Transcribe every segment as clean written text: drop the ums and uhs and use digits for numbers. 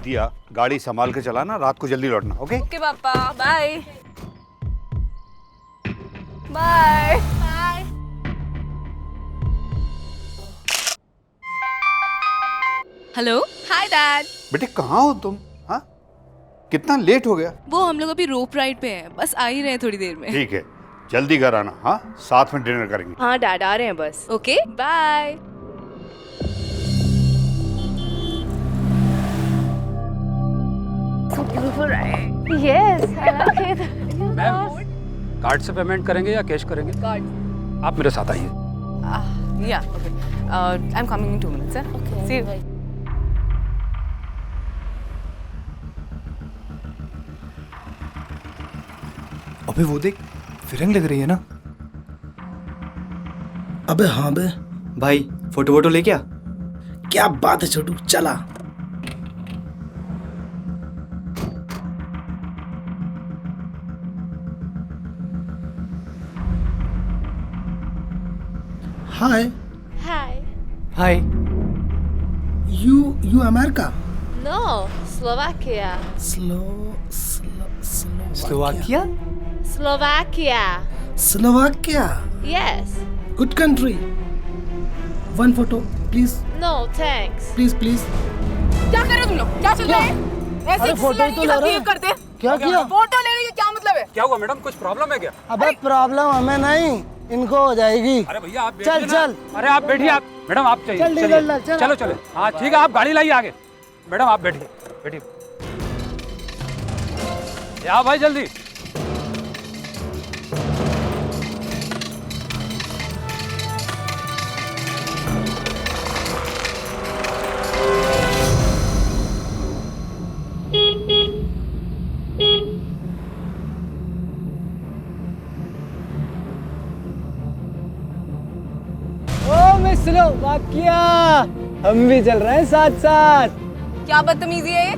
दिया, गाड़ी संभाल के चलाना, रात को जल्दी लौटना। ओके ओके पापा, bye bye bye. Hello, hi dad. बेटे कहाँ हो तुम? हाँ, कितना लेट हो गया? वो हम लोग अभी रोप राइड पे हैं, बस आ ही रहे हैं थोड़ी देर में। ठीक है, जल्दी घर आना। हाँ, साथ में डिनर करेंगे। हाँ डैड, आ रहे हैं बस। Okay bye. Yes, I like it. Ma'am, card से पेमेंट करेंगे या कैश करेंगे? कार्ड। आप मेरे साथ आइए। या okay, I am coming in 2 minutes। Okay. See you. अबे वो देख, फिरंग लग रही है ना। अबे हाँ बे, भाई फोटो वोटो ले क्या? क्या बात है छोटू, चला। हाय Hi. Hi. You America? No, Slovakia. Slovakia? Slovakia. Slovakia? Yes. Good country. One photo please No, thanks. Please please. क्या कर रहे हो तुम लोग? क्या चल रहा है? ऐसे अरे फोटो ही तो ले रहे हैं। करते हैं। क्या किया? फोटो लेने का क्या मतलब है? क्या हुआ मैडम, कुछ प्रॉब्लम है क्या? अबे प्रॉब्लम हमें नहीं, इनको हो जाएगी। अरे भैया आप चल बैठिए चल। ना। अरे आप बैठिए, आप मैडम आप चाहिए। चल, चलिए। निकल, चल। चलो चलो, हाँ ठीक है, आप गाड़ी लाइए आगे। मैडम आप बैठिए बैठिए। या भाई जल्दी। ओ मिस स्लोवाकिया, हम भी चल रहे हैं साथ साथ। क्या बदतमीजी है ये?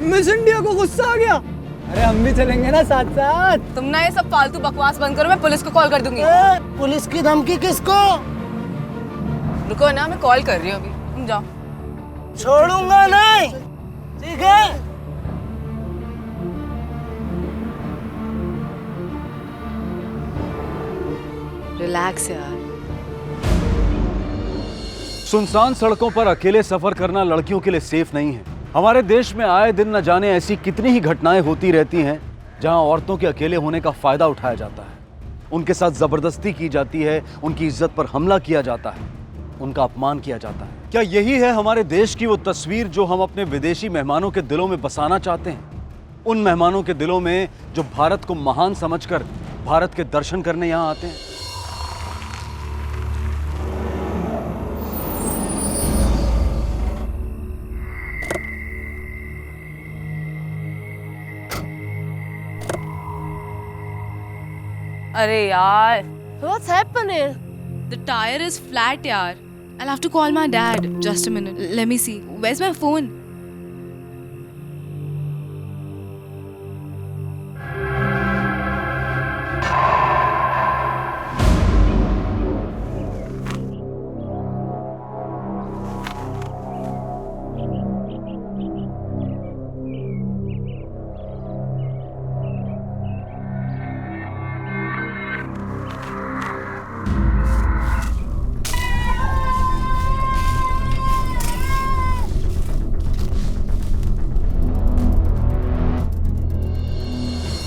मिस इंडिया को गुस्सा आ गया। अरे हम भी चलेंगे ना साथ साथ। तुम ना ये सब फालतू बकवास बंद करो, मैं पुलिस को कॉल कर दूंगी। पुलिस की धमकी किसको? रुको ना, मैं कॉल कर रही हूँ अभी, तुम जाओ। छोड़ूंगा नहीं, ठीक है? रिलैक्स यार। सुनसान सड़कों पर अकेले सफर करना लड़कियों के लिए सेफ नहीं है। हमारे देश में आए दिन न जाने ऐसी कितनी ही घटनाएं होती रहती हैं जहां औरतों के अकेले होने का फायदा उठाया जाता है, उनके साथ जबरदस्ती की जाती है, उनकी इज्जत पर हमला किया जाता है, उनका अपमान किया जाता है। क्या यही है हमारे देश की वो तस्वीर जो हम अपने विदेशी मेहमानों के दिलों में बसाना चाहते हैं? उन मेहमानों के दिलों में जो भारत को महान समझकर भारत के दर्शन करने यहां आते हैं। अरे यार, What's happening? the tire is flat यार। I'll have to call my dad. Just a minute. Let me see. Where's my phone?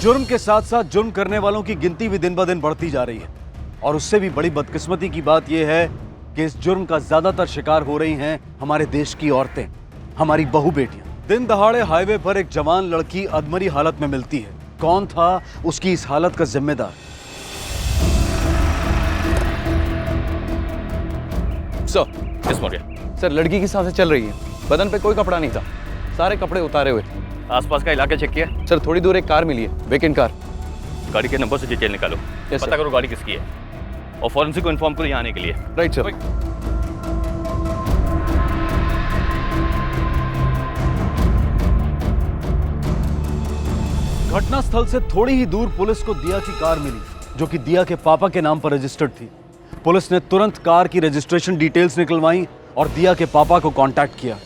जुर्म के साथ साथ जुर्म करने वालों की गिनती भी दिन ब दिन बढ़ती जा रही है, और उससे भी बड़ी बदकिस्मती की बात यह है कि इस जुर्म का ज्यादातर शिकार हो रही हैं हमारे देश की औरतें, हमारी बहू बेटियां। दिन दहाड़े हाईवे पर एक जवान लड़की अधमरी हालत में मिलती है। कौन था उसकी इस हालत का जिम्मेदार? सर लड़की की सांसें चल रही हैं, बदन पे कोई कपड़ा नहीं था, सारे कपड़े उतारे हुए थे। आसपास का इलाका चेक किया? सर थोड़ी दूर एक कार मिली है, वेकेंट कार। गाड़ी के नंबर से डिटेल निकालो, पता करो गाड़ी किसकी है, और फॉरेंसिक को इन्फॉर्म करो यहाँ आने के लिए। Right sir. घटनास्थल से थोड़ी ही दूर पुलिस को दिया की कार मिली, जो कि दिया के पापा के नाम पर रजिस्टर्ड थी। पुलिस ने तुरंत कार की रजिस्ट्रेशन डिटेल्स निकलवाई और दिया के पापा को कांटेक्ट किया।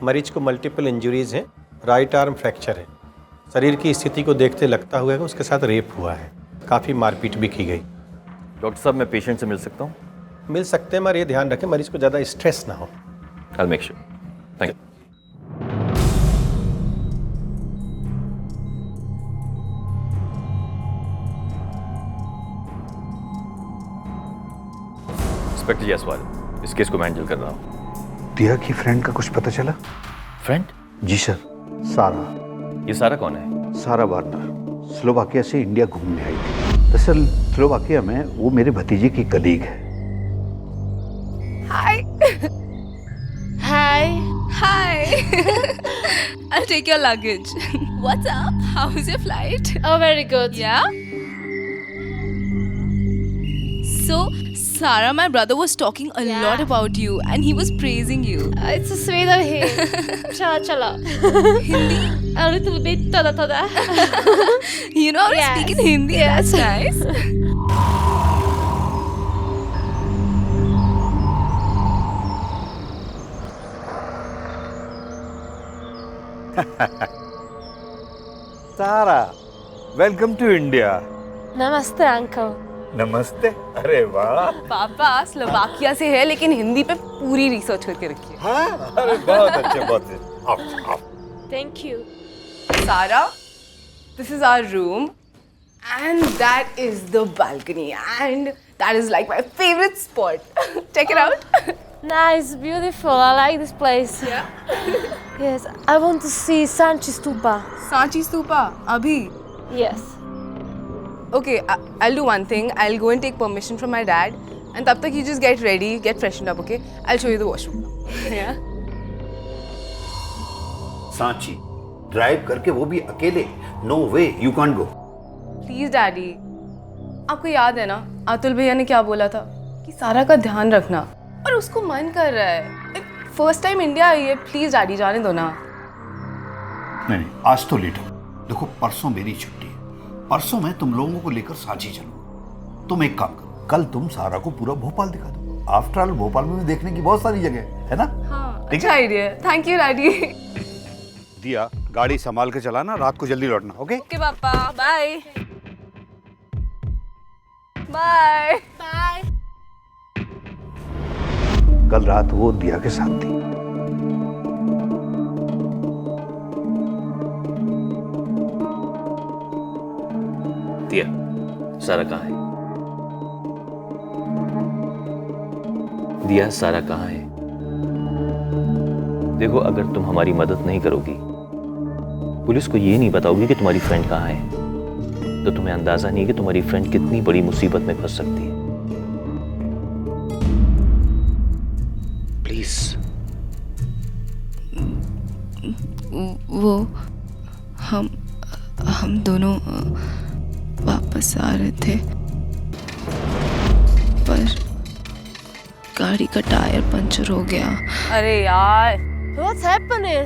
मरीज को मल्टीपल इंजरीज हैं, राइट आर्म फ्रैक्चर है। शरीर की स्थिति को देखते लगता हुआ है कि उसके साथ रेप हुआ है। काफ़ी मारपीट भी की गई। डॉक्टर साहब मैं पेशेंट से मिल सकता हूँ? मिल सकते हैं, मगर ये ध्यान रखें मरीज को ज़्यादा स्ट्रेस ना हो। I'll make sure. Thank you. Inspector Jaiswal, इस केस को मैं हैंडल कर रहा हूँ। दिया की फ्रेंड का कुछ पता चला? फ्रेंड? जी सर, सारा। ये सारा कौन है? सारा वार्नर स्लोवाकिया से इंडिया घूमने आई थी। दरअसल स्लोवाकिया में वो मेरे भतीजे की कलीग है। Hi. Hi. Hi. I'll take your luggage. What's up? How was your flight? Oh, very good. Yeah? So, Sarah, my brother was talking a Yeah. lot about you and he was praising you. It's a sweet of him. Chala chala. Hindi? A little bit toda toda. You know how to Yes. speak in Hindi? That's nice. Sara, welcome to India. Namaste, uncle. नमस्ते। अरे वाह। पापा Slovakia से है लेकिन हिंदी पे पूरी research करके रखी है। हाँ, अरे बहुत अच्छे, बहुत अच्छे। आओ, आओ। Thank you. Sarah, this is our room and that is the balcony and that is like my favorite spot. Check it out. Nice, beautiful. I like this place. Yeah. Yes, I want to see Sanchi Stupa. Sanchi Stupa, abhi. Yes. Okay, I'll do one thing. I'll go and take permission from my dad and tab tak you just get ready, get freshened up, okay? I'll show you the washroom. Yeah. Sanchi drive करके, वो भी अकेले? No way, you can't go. Please daddy, आपको याद है ना अतुल भैया ने क्या बोला था कि सारा का ध्यान रखना, और उसको मन कर रहा है। फर्स्ट टाइम इंडिया आई है, प्लीज डैडी जाने दो ना। नहीं, आज तो लेट हो। देखो परसों मेरी छुट्टी है, परसों मैं तुम लोगों को लेकर सांची चलूंगा। तुम एक काम करो, कल तुम सारा को पूरा भोपाल दिखा दो। आफ्टर ऑल भोपाल में भी देखने की बहुत सारी जगह है ना। हाँ, ठीक अच्छा आइडिया है। Thank you daddy. दिया, गाड़ी संभाल के चलाना, रात को जल्दी लौटना। ओके ओके पापा, बाय बाय Bye. कल रात वो दिया के साथ थी। दिया, सारा कहाँ है? दिया, सारा कहाँ है? देखो, अगर तुम हमारी मदद नहीं करोगी, पुलिस को ये नहीं बताओगी कि तुम्हारी फ्रेंड कहाँ है, तो तुम्हें अंदाजा नहीं है कि तुम्हारी फ्रेंड कितनी बड़ी मुसीबत में फंस सकती है। प्लीज। वो हम दोनों वापस आ रहे थे, पर गाड़ी का टायर पंचर हो गया। अरे यार, What's happening?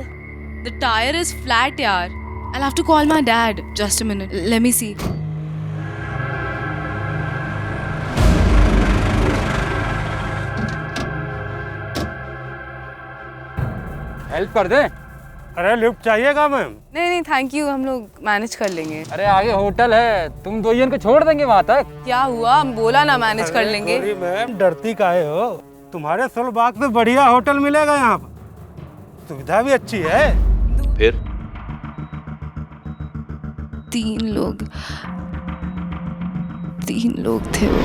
the tire is flat यार। I'll have to call my dad. Just a minute. Let me see. Help कर दे। अरे लिफ्ट चाहिएगा मैम? नहीं नहीं थैंक यू, हम लोग मैनेज कर लेंगे। अरे आगे होटल है, तुम दो जन को छोड़ देंगे वहाँ तक। क्या हुआ, हम बोला ना मैनेज कर लेंगे। सॉरी मैम, डरती काहे हो? तुम्हारे सोलबाग में बढ़िया होटल मिलेगा यहाँ पर, सुविधा भी अच्छी है। फिर तीन लोग थे वो।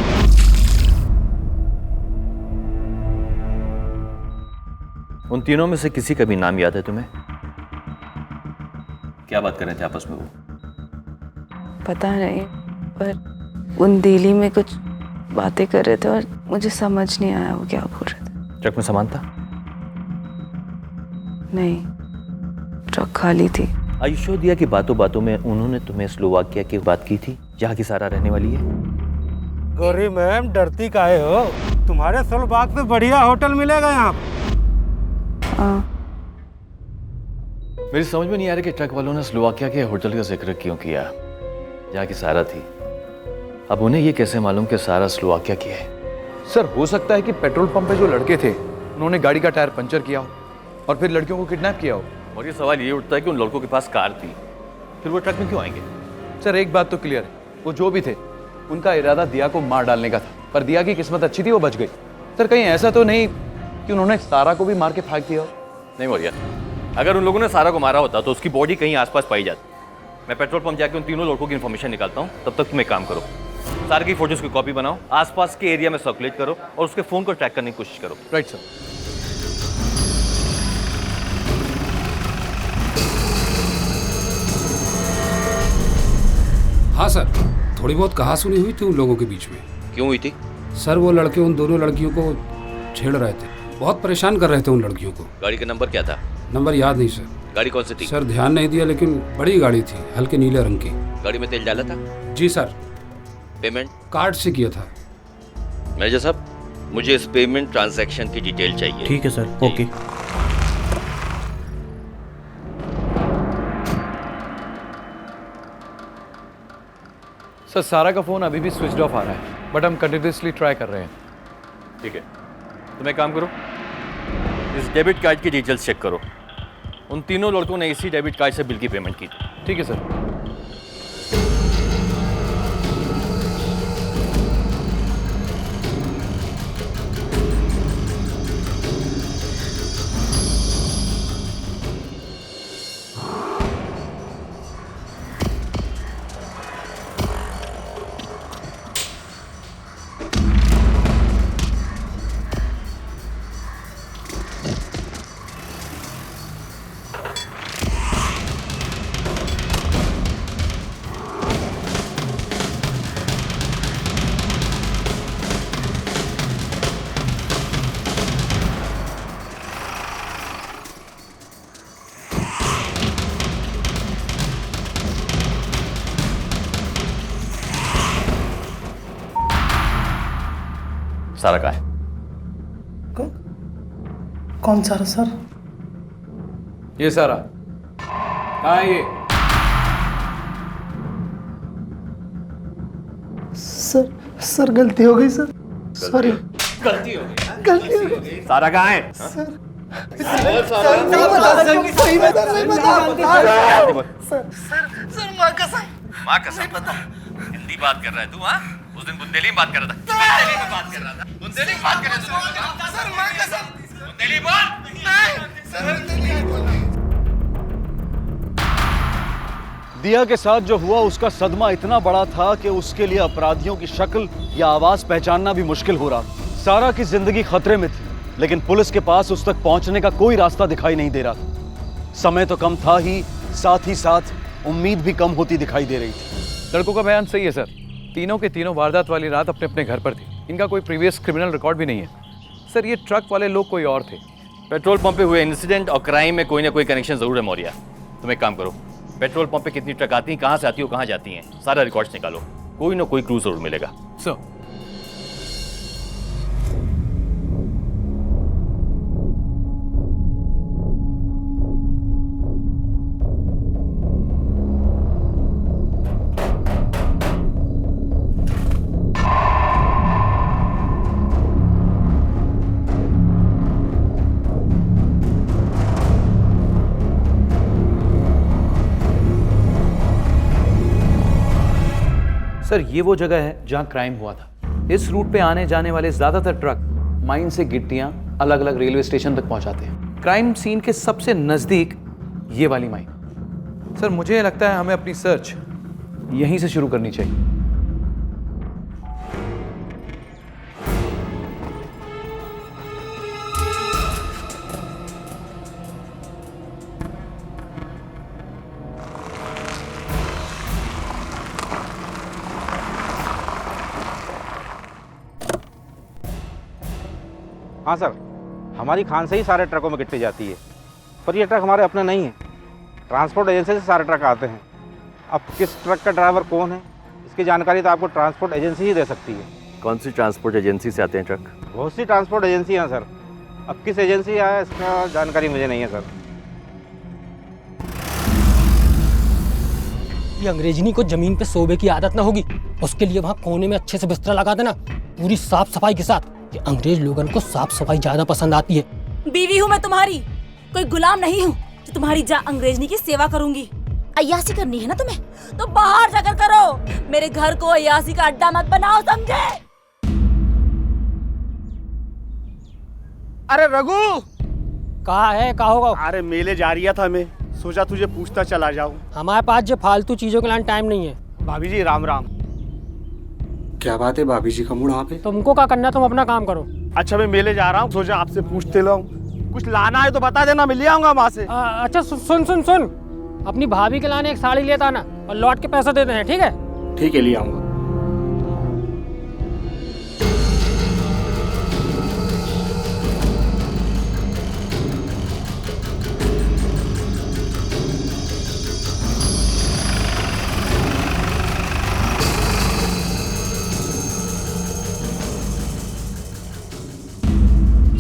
उन तीनों में से किसी का भी नाम याद है तुम्हें? क्या बात कर रहे थे आपस में वो? पता नहीं, पर उन दिल्ली में कुछ बातें कर रहे थे और मुझे समझ नहीं आया वो क्या बोल रहे थे। ट्रक में सामान था? नहीं, ट्रक खाली थी। आयुष्यो दिया कि बातों बातों में उन्होंने तुम्हें स्लोवाकिया की बात की थी, जहाँ की सारा रहने वाली है। गौरी मैम, डरती काहे हो? तुम्हारे सोलबाग में बढ़िया होटल मिलेगा यहाँ पर। मेरी समझ में नहीं आ रहा कि ट्रक वालों ने स्लोवाकिया के होटल का जिक्र क्यों किया, जहाँ की सारा थी। अब उन्हें ये कैसे मालूम कि सारा स्लोवाकिया की है? सर, हो सकता है कि पेट्रोल पंप पे जो लड़के थे उन्होंने गाड़ी का टायर पंचर किया हो। और फिर लड़कियों को किडनैप किया हो। और ये सवाल ये उठता है कि उन लड़कों के पास कार थी, फिर वो ट्रक में क्यों आएंगे? सर एक बात तो क्लियर है, वो जो भी थे उनका इरादा दिया को मार डालने का था, पर दिया की किस्मत अच्छी थी, वो बच गई। सर कहीं ऐसा तो नहीं कि उन्होंने सारा को भी मार के फेंक दिया हो? नहीं मौर्या, अगर उन लोगों ने सारा को मारा होता तो उसकी बॉडी कहीं आसपास पाई जाती। मैं पेट्रोल पंप जाके उन तीनों लड़कों की इन्फॉर्मेशन निकालता हूँ, तब तक तुम एक काम करो, सारे की फोटोज की कॉपी बनाओ, आसपास के एरिया में सर्कुलेट करो और उसके फोन को ट्रैक करने की कोशिश करो। Right sir. हाँ सर, थोड़ी बहुत कहासुनी हुई थी उन लोगों के बीच में। क्यों हुई थी? सर वो लड़के उन दोनों लड़कियों को छेड़ रहे थे, बहुत परेशान कर रहे थे उन लड़कियों को। गाड़ी का नंबर क्या था? नंबर याद नहीं सर। गाड़ी कौन सी थी? सर ध्यान नहीं दिया, लेकिन बड़ी गाड़ी थी, हल्के नीले रंग की। गाड़ी में तेल डाला था? जी सर। पेमेंट कार्ड से किया था। मैनेजर साहब, मुझे इस पेमेंट ट्रांजैक्शन की डिटेल चाहिए। ठीक है सर, ओके। सर सारा का फोन अभी भी स्विच ऑफ आ रहा है, बट हम कंटिन्यूसली ट्राई कर रहे हैं। ठीक है, तुम एक काम करो, इस डेबिट कार्ड की डिटेल्स चेक करो। उन तीनों लड़कों ने इसी डेबिट कार्ड से बिल की पेमेंट की थी। ठीक है सर। सारा कहाँ है? कौन सा सर? ये सारा कहाँ है? ये सर गलती हो गई सर, सॉरी। गलती हो गई? गलती हो गई। सारा कहाँ है? सर माँ कसम पता। हिंदी बात कर रहा है तू? हाँ, उस दिन बुंदेली में बात कर रहा था। बुंदेली में बात कर रहा था। बुंदेली में बात कर रहा था। सर माँ कसम। बुंदेली बोल। नहीं सर। दिया के साथ जो हुआ उसका सदमा इतना बड़ा था कि उसके लिए अपराधियों की शक्ल या आवाज पहचानना भी मुश्किल हो रहा। सारा की जिंदगी खतरे में थी, लेकिन पुलिस के पास उस तक पहुंचने का कोई रास्ता दिखाई नहीं दे रहा था। समय तो कम था ही, साथ ही साथ उम्मीद भी कम होती दिखाई दे रही थी। लड़कों का बयान सही है सर, तीनों के तीनों वारदात वाली रात अपने अपने घर पर थे। इनका कोई प्रीवियस क्रिमिनल रिकॉर्ड भी नहीं है। सर ये ट्रक वाले लोग कोई और थे। पेट्रोल पंप पे हुए इंसिडेंट और क्राइम में कोई ना कोई कनेक्शन जरूर है मौर्या। तुम एक काम करो, पेट्रोल पंप पे कितनी ट्रक आती हैं, कहाँ से आती हो, कहाँ जाती हैं, सारा रिकॉर्ड्स निकालो, कोई ना कोई क्लू जरूर मिलेगा। सर सर ये वो जगह है जहां क्राइम हुआ था। इस रूट पे आने जाने वाले ज्यादातर ट्रक माइन से गिट्टियां अलग अलग रेलवे स्टेशन तक पहुंचाते हैं। क्राइम सीन के सबसे नजदीक ये वाली माइन। सर मुझे लगता है हमें अपनी सर्च यहीं से शुरू करनी चाहिए। हाँ सर, हमारी खान से ही सारे ट्रकों में गिट्टी जाती है, पर ये ट्रक हमारे अपने नहीं है। ट्रांसपोर्ट एजेंसी से सारे ट्रक आते हैं। अब किस ट्रक का ड्राइवर कौन है, इसकी जानकारी तो आपको ट्रांसपोर्ट एजेंसी ही दे सकती है। कौन सी ट्रांसपोर्ट एजेंसी से आते हैं ट्रक? बहुत सी ट्रांसपोर्ट एजेंसी हैं सर। अब किस एजेंसी आया इसका जानकारी मुझे नहीं है सर। ये अंग्रेजनी को जमीन पे सोबे की आदत ना होगी, उसके लिए वहाँ कोने में अच्छे से बिस्तर लगा देना, पूरी साफ सफाई के साथ। ये अंग्रेज लोगों को साफ सफाई ज्यादा पसंद आती है। बीवी हूँ मैं तुम्हारी, कोई गुलाम नहीं हूँ जो तुम्हारी अंग्रेजनी की सेवा करूंगी। अय्यासी करनी है ना तुम्हें तो बाहर जाकर करो, मेरे घर को अय्यासी का अड्डा मत बनाओ, समझे? अरे रघु, कहाँ है, कहाँ होगा? अरे मेले जा रही था, मैं सोचा तुझे पूछता चला जाऊं। हमारे पास जो फालतू चीजों के लिए टाइम नहीं है। भाभी जी राम राम। क्या बात है, भाभी जी का मूड आप है? तुमको क्या करना है, तुम अपना काम करो। अच्छा मैं मेले जा रहा हूँ, सोचा आपसे पूछते लाऊं, कुछ लाना है तो बता देना, मैं ले आऊंगा वहाँ से। अच्छा सुन सुन सुन, अपनी भाभी के लाने एक साड़ी लेता ना और लौट के पैसा देते हैं, ठीक है? ठीक है, ले आऊंगा।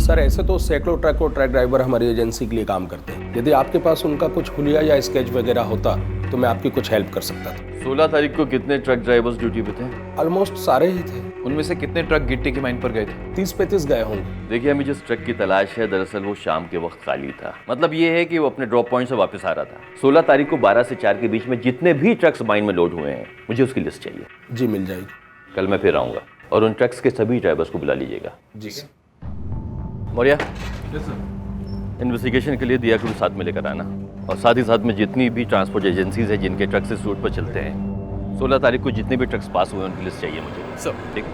सर ऐसे तो सैकड़ों ट्रक और ट्रक ड्राइवर हमारी एजेंसी के लिए काम करते हैं। यदि आपके पास उनका कुछ हुलिया या स्केच वगैरह होता तो मैं आपकी कुछ हेल्प कर सकता था। 16 तारीख को कितने ट्रक ड्राइवर्स ड्यूटी पे थे? ऑलमोस्ट सारे ही थे। उनमें से कितने ट्रक गिट्टी की माइन पर गए थे? 30-35 गए होंगे। देखिए, हमें जिस ट्रक की तलाश है, दरअसल वो शाम के वक्त खाली था। मतलब ये है कि वो अपने ड्रॉप पॉइंट से वापस आ रहा था। 16 तारीख को 12 से 4 के बीच में जितने भी ट्रक्स माइन में लोड हुए हैं, मुझे उसकी लिस्ट चाहिए। जी मिल जाएगी। कल मैं फिर आऊँगा और उन ट्रक्स के सभी ड्राइवर्स को बुला लीजिएगा। जी मौर्या, इन्वेस्टिगेशन के लिए दिया को साथ में लेकर आना, और साथ ही साथ में जितनी भी ट्रांसपोर्ट एजेंसीज हैं जिनके ट्रक्स इस रूट पर चलते हैं, 16 तारीख को जितने भी ट्रक्स पास हुए उनकी लिस्ट चाहिए मुझे। सब ठीक है?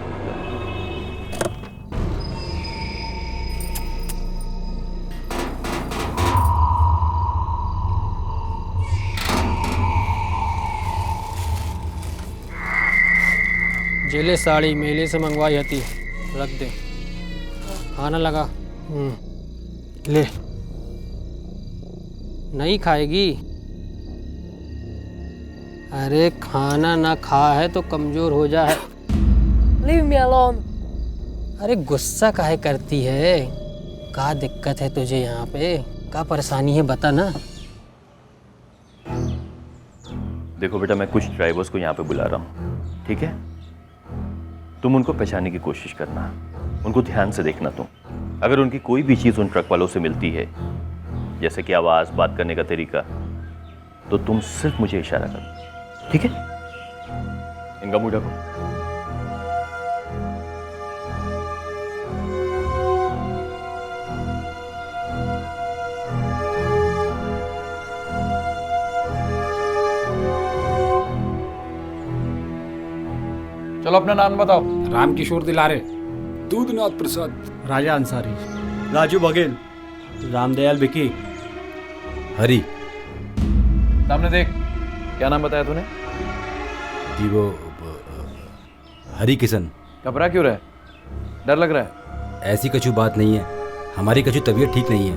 जेले साड़ी मेले से मंगवाई थी, रख दे। खाना लगा, ले। नहीं खाएगी? अरे खाना ना खा है तो कमजोर हो जा है। Leave me alone. अरे गुस्सा काहे करती है? क्या दिक्कत है तुझे यहाँ पे? क्या परेशानी है बता ना। देखो बेटा, मैं कुछ ड्राइवर्स को यहाँ पे बुला रहा हूँ, ठीक है? तुम उनको पहचानने की कोशिश करना, उनको ध्यान से देखना। तुम अगर उनकी कोई भी चीज़ उन ट्रक वालों से मिलती है, जैसे कि आवाज़, बात करने का तरीका, तो तुम सिर्फ मुझे इशारा करो, ठीक है? इनका मुंह ढको। चलो अपना नाम बताओ। राम किशोर दिलारे, दूधनाथ प्रसाद, राजा अंसारी, राजू बघेल, रामदयाल बिकी, हरी। सामने देख, क्या नाम बताया तूने? जी वो हरी किशन। घबरा क्यों रहा है? डर लग रहा है? ऐसी कछु बात नहीं है, हमारी कछु तबीयत ठीक नहीं है।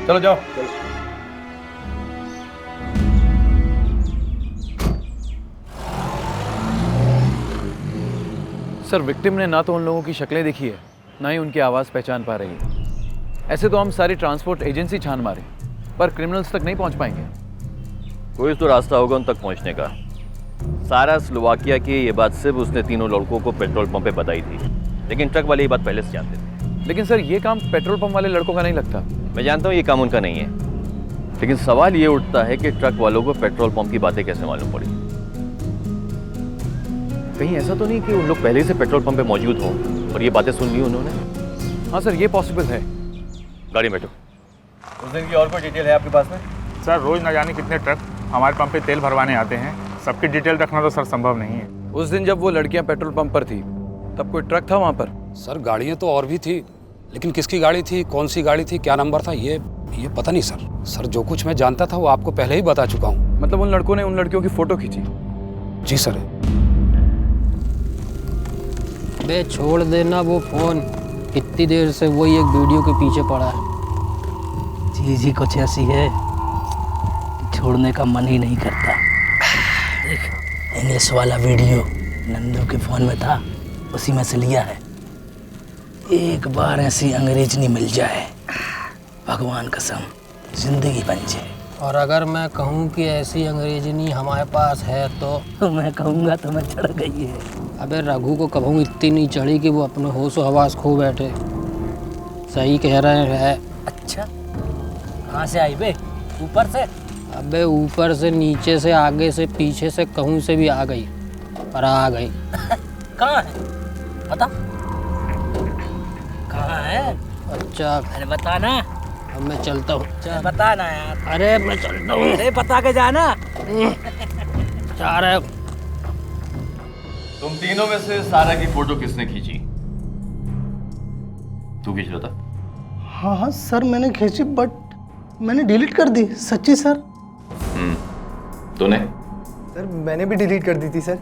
चलो जाओ। सर, विक्टिम ने ना तो उन लोगों की शक्लें देखी है, ना ही उनकी आवाज़ पहचान पा रही है। ऐसे तो हम सारी ट्रांसपोर्ट एजेंसी छान मारे, पर क्रिमिनल्स तक नहीं पहुंच पाएंगे। कोई तो रास्ता होगा उन तक पहुंचने का। सारा स्लोवाकिया की ये बात सिर्फ उसने तीनों लड़कों को पेट्रोल पंप पे बताई थी, लेकिन ट्रक वाले ये बात पहले से जानते थे। लेकिन सर, ये काम पेट्रोल पंप वाले लड़कों का नहीं लगता। मैं जानता हूँ ये काम उनका नहीं है, लेकिन सवाल ये उठता है कि ट्रक वालों को पेट्रोल पंप की बातें कैसे मालूम पड़ी? कहीं ऐसा तो नहीं कि उन लोग पहले ही से पेट्रोल पंप पे मौजूद हों और ये बातें सुन ली उन्होंने? हाँ सर, ये पॉसिबल है। गाड़ी में बैठो। उस दिन की और कोई डिटेल है आपके पास में? सर, रोज न जाने कितने ट्रक हमारे पंप पे तेल भरवाने आते हैं, सबकी डिटेल रखना तो सर संभव नहीं है। उस दिन जब वो लड़कियां पेट्रोल पंप पर थी, तब कोई ट्रक था वहाँ पर? सर, गाड़ियाँ तो और भी थी, लेकिन किसकी गाड़ी थी, कौन सी गाड़ी थी, क्या नंबर था, ये पता नहीं सर। सर, जो कुछ मैं जानता था वो आपको पहले ही बता चुका हूँ। मतलब उन लड़कों ने उन लड़कियों की फोटो खींची? जी सर। बे छोड़ देना वो फोन, कितनी देर से वही एक वीडियो के पीछे पड़ा है। चीज़ ही कुछ ऐसी है कि छोड़ने का मन ही नहीं करता। देख, इंग्लिश वाला वीडियो नंदू के फ़ोन में था, उसी में से लिया है। एक बार ऐसी अंग्रेजनी मिल जाए, भगवान कसम जिंदगी बन जाए। और अगर मैं कहूँ कि ऐसी अंग्रेजनी हमारे पास है तो मैं कहूँगा तो मैं चढ़ गई है। अबे रघु को कभी इतनी नहीं चढ़ी कि वो अपने होश हवास खो बैठे। सही कह रहे हैं। अच्छा कहाँ से आई बे? ऊपर से? अबे ऊपर से, नीचे से, आगे से, पीछे से, कहूँ से भी आ गई, पर आ गई। कहाँ है बता, कहाँ है? अच्छा अरे बता ना। अब मैं चलता हूँ। बता ना यार। अरे मैं चलता हूँ। अरे बता के जाना। जा रहे। तुम तीनों में से सारा की फोटो किसने खींची? तू खींच रहा था? हाँ हाँ सर मैंने खींची, बट मैंने डिलीट कर दी। सच्ची सर। तूने? सर मैंने भी डिलीट कर दी थी सर।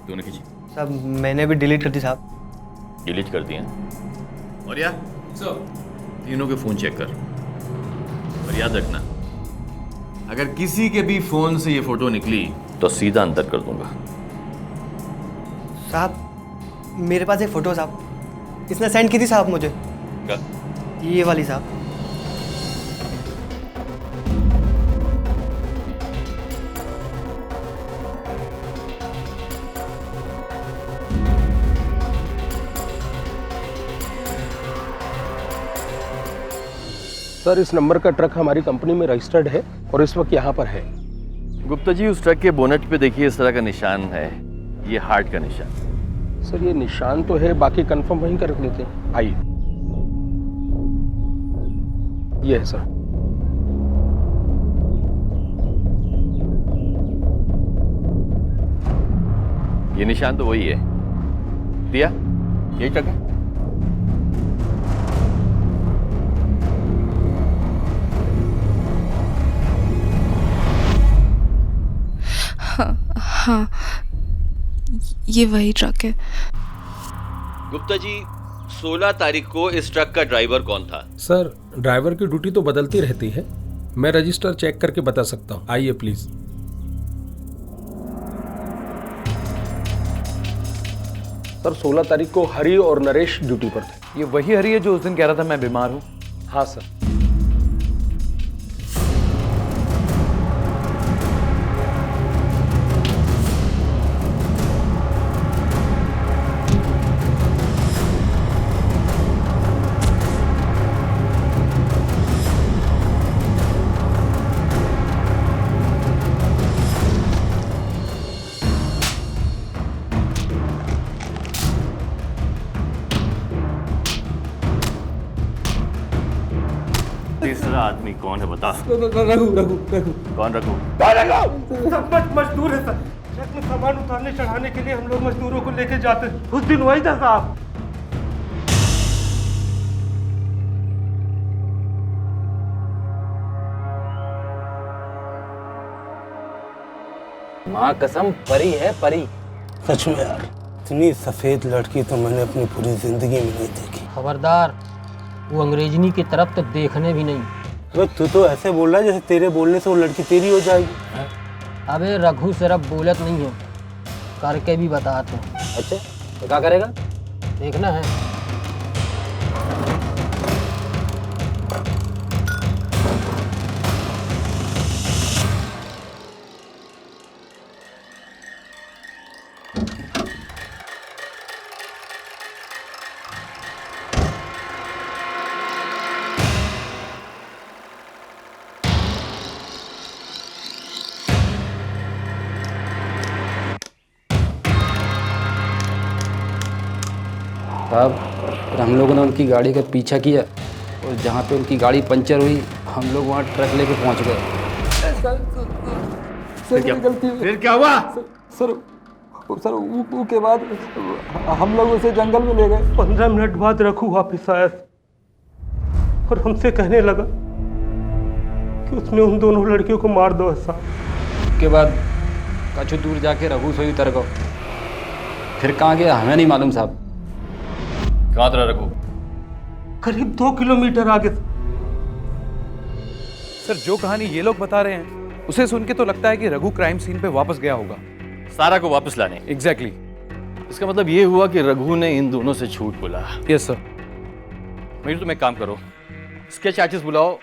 तूने खींची? साहब मैंने भी डिलीट कर दी साहब। डिलीट कर दिया। और यार तीनों के फोन चेक कर, और याद रखना अगर किसी के भी फोन से ये फोटो निकली तो सीधा अंदर कर दूंगा। साहब मेरे पास एक फोटो साहब, इसने सेंड की थी साहब मुझे। क्या? ये वाली साहब। सर इस नंबर का ट्रक हमारी कंपनी में रजिस्टर्ड है और इस वक्त यहाँ पर है। गुप्ता जी उस ट्रक के बोनट पे देखिए इस तरह का निशान है, ये हार्ट का निशान। सर ये निशान तो है, बाकी कंफर्म वहीं कर लेते हैं। आइए, ये है सर। ये निशान तो वही है। दिया यही ट्रक है। हाँ ये वही ट्रक है। गुप्ता जी 16 तारीख को इस ट्रक का ड्राइवर कौन था? सर ड्राइवर की ड्यूटी तो बदलती रहती है, मैं रजिस्टर चेक करके बता सकता हूँ। आइए प्लीज। सर 16 तारीख को हरी और नरेश ड्यूटी पर थे। ये वही हरी है जो उस दिन कह रहा था मैं बीमार हूँ? हाँ सर। तीसरा आदमी कौन है बता। रघु रघु रघु। कौन रघु? सब मजदूर है सर। ट्रक में सामान उतारने चढ़ाने के लिए हम लोग मजदूरों को लेके जाते हैं। उस दिन वही था साहब। माँ कसम परी है परी। सच में यार, इतनी सफेद लड़की तो मैंने अपनी पूरी जिंदगी में नहीं देखी। खबरदार, वो अंग्रेजनी की तरफ तो देखने भी नहीं। अबे तू तो ऐसे बोल रहा है जैसे तेरे बोलने से वो लड़की तेरी हो जाएगी। अबे रघु सिर्फ बोलत नहीं है, करके भी बताते हैं। अच्छा तो क्या करेगा? देखना है। साहब फिर हम लोगों ने उनकी गाड़ी का पीछा किया और जहाँ पे उनकी गाड़ी पंचर हुई हम लोग वहाँ ट्रक लेके पहुँच गए। फिर क्या हुआ? सर के बाद हम लोग उसे जंगल में ले गए। 15 मिनट बाद रघु वापिस आया और हमसे कहने लगा कि उसने उन दोनों लड़कियों को मार दो। ऐसा उसके बाद कुछ दूर जाके रघु से उतर गो, फिर कहाँ गया हमें नहीं मालूम साहब। कहाँ था रघु? करीब 2 किलोमीटर आगे। सर जो कहानी ये लोग बता रहे हैं उसे सुन के तो लगता है कि रघु क्राइम सीन पे वापस गया होगा। सारा को वापस लाने? एग्जैक्टली। इसका मतलब ये हुआ कि रघु ने इन दोनों से झूठ बोला। Yes sir. मेरी तुम एक काम करो, स्केच आर्टिस्ट बुलाओ,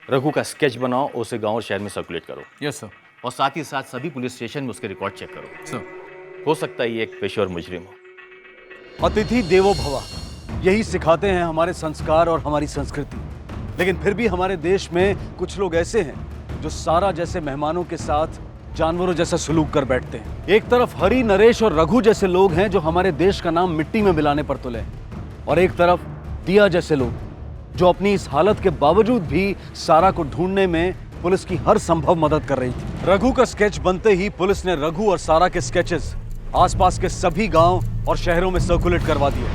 रघु का स्केच बनाओ, उसे गांव और शहर में सर्कुलेट करो। Yes sir. और साथ ही साथ सभी पुलिस स्टेशन में उसके रिकॉर्ड चेक करो। सर। हो सकता है ये एक पेशेवर मुजरिम हो। अतिथि देवो भव, यही सिखाते हैं हमारे संस्कार और हमारी संस्कृति। लेकिन फिर भी हमारे देश में कुछ लोग ऐसे हैं जो सारा जैसे मेहमानों के साथ जानवरों जैसा सलूक कर बैठते हैं। एक तरफ हरी, नरेश और रघु जैसे लोग हैं जो हमारे देश का नाम मिट्टी में मिलाने पर तुले हैं, और एक तरफ दिया जैसे लोग जो अपनी इस हालत के बावजूद भी सारा को ढूंढने में पुलिस की हर संभव मदद कर रही थी। रघु का स्केच बनते ही पुलिस ने रघु और सारा के स्केचेस आसपास के सभी गांव और शहरों में सर्कुलेट करवा दिए।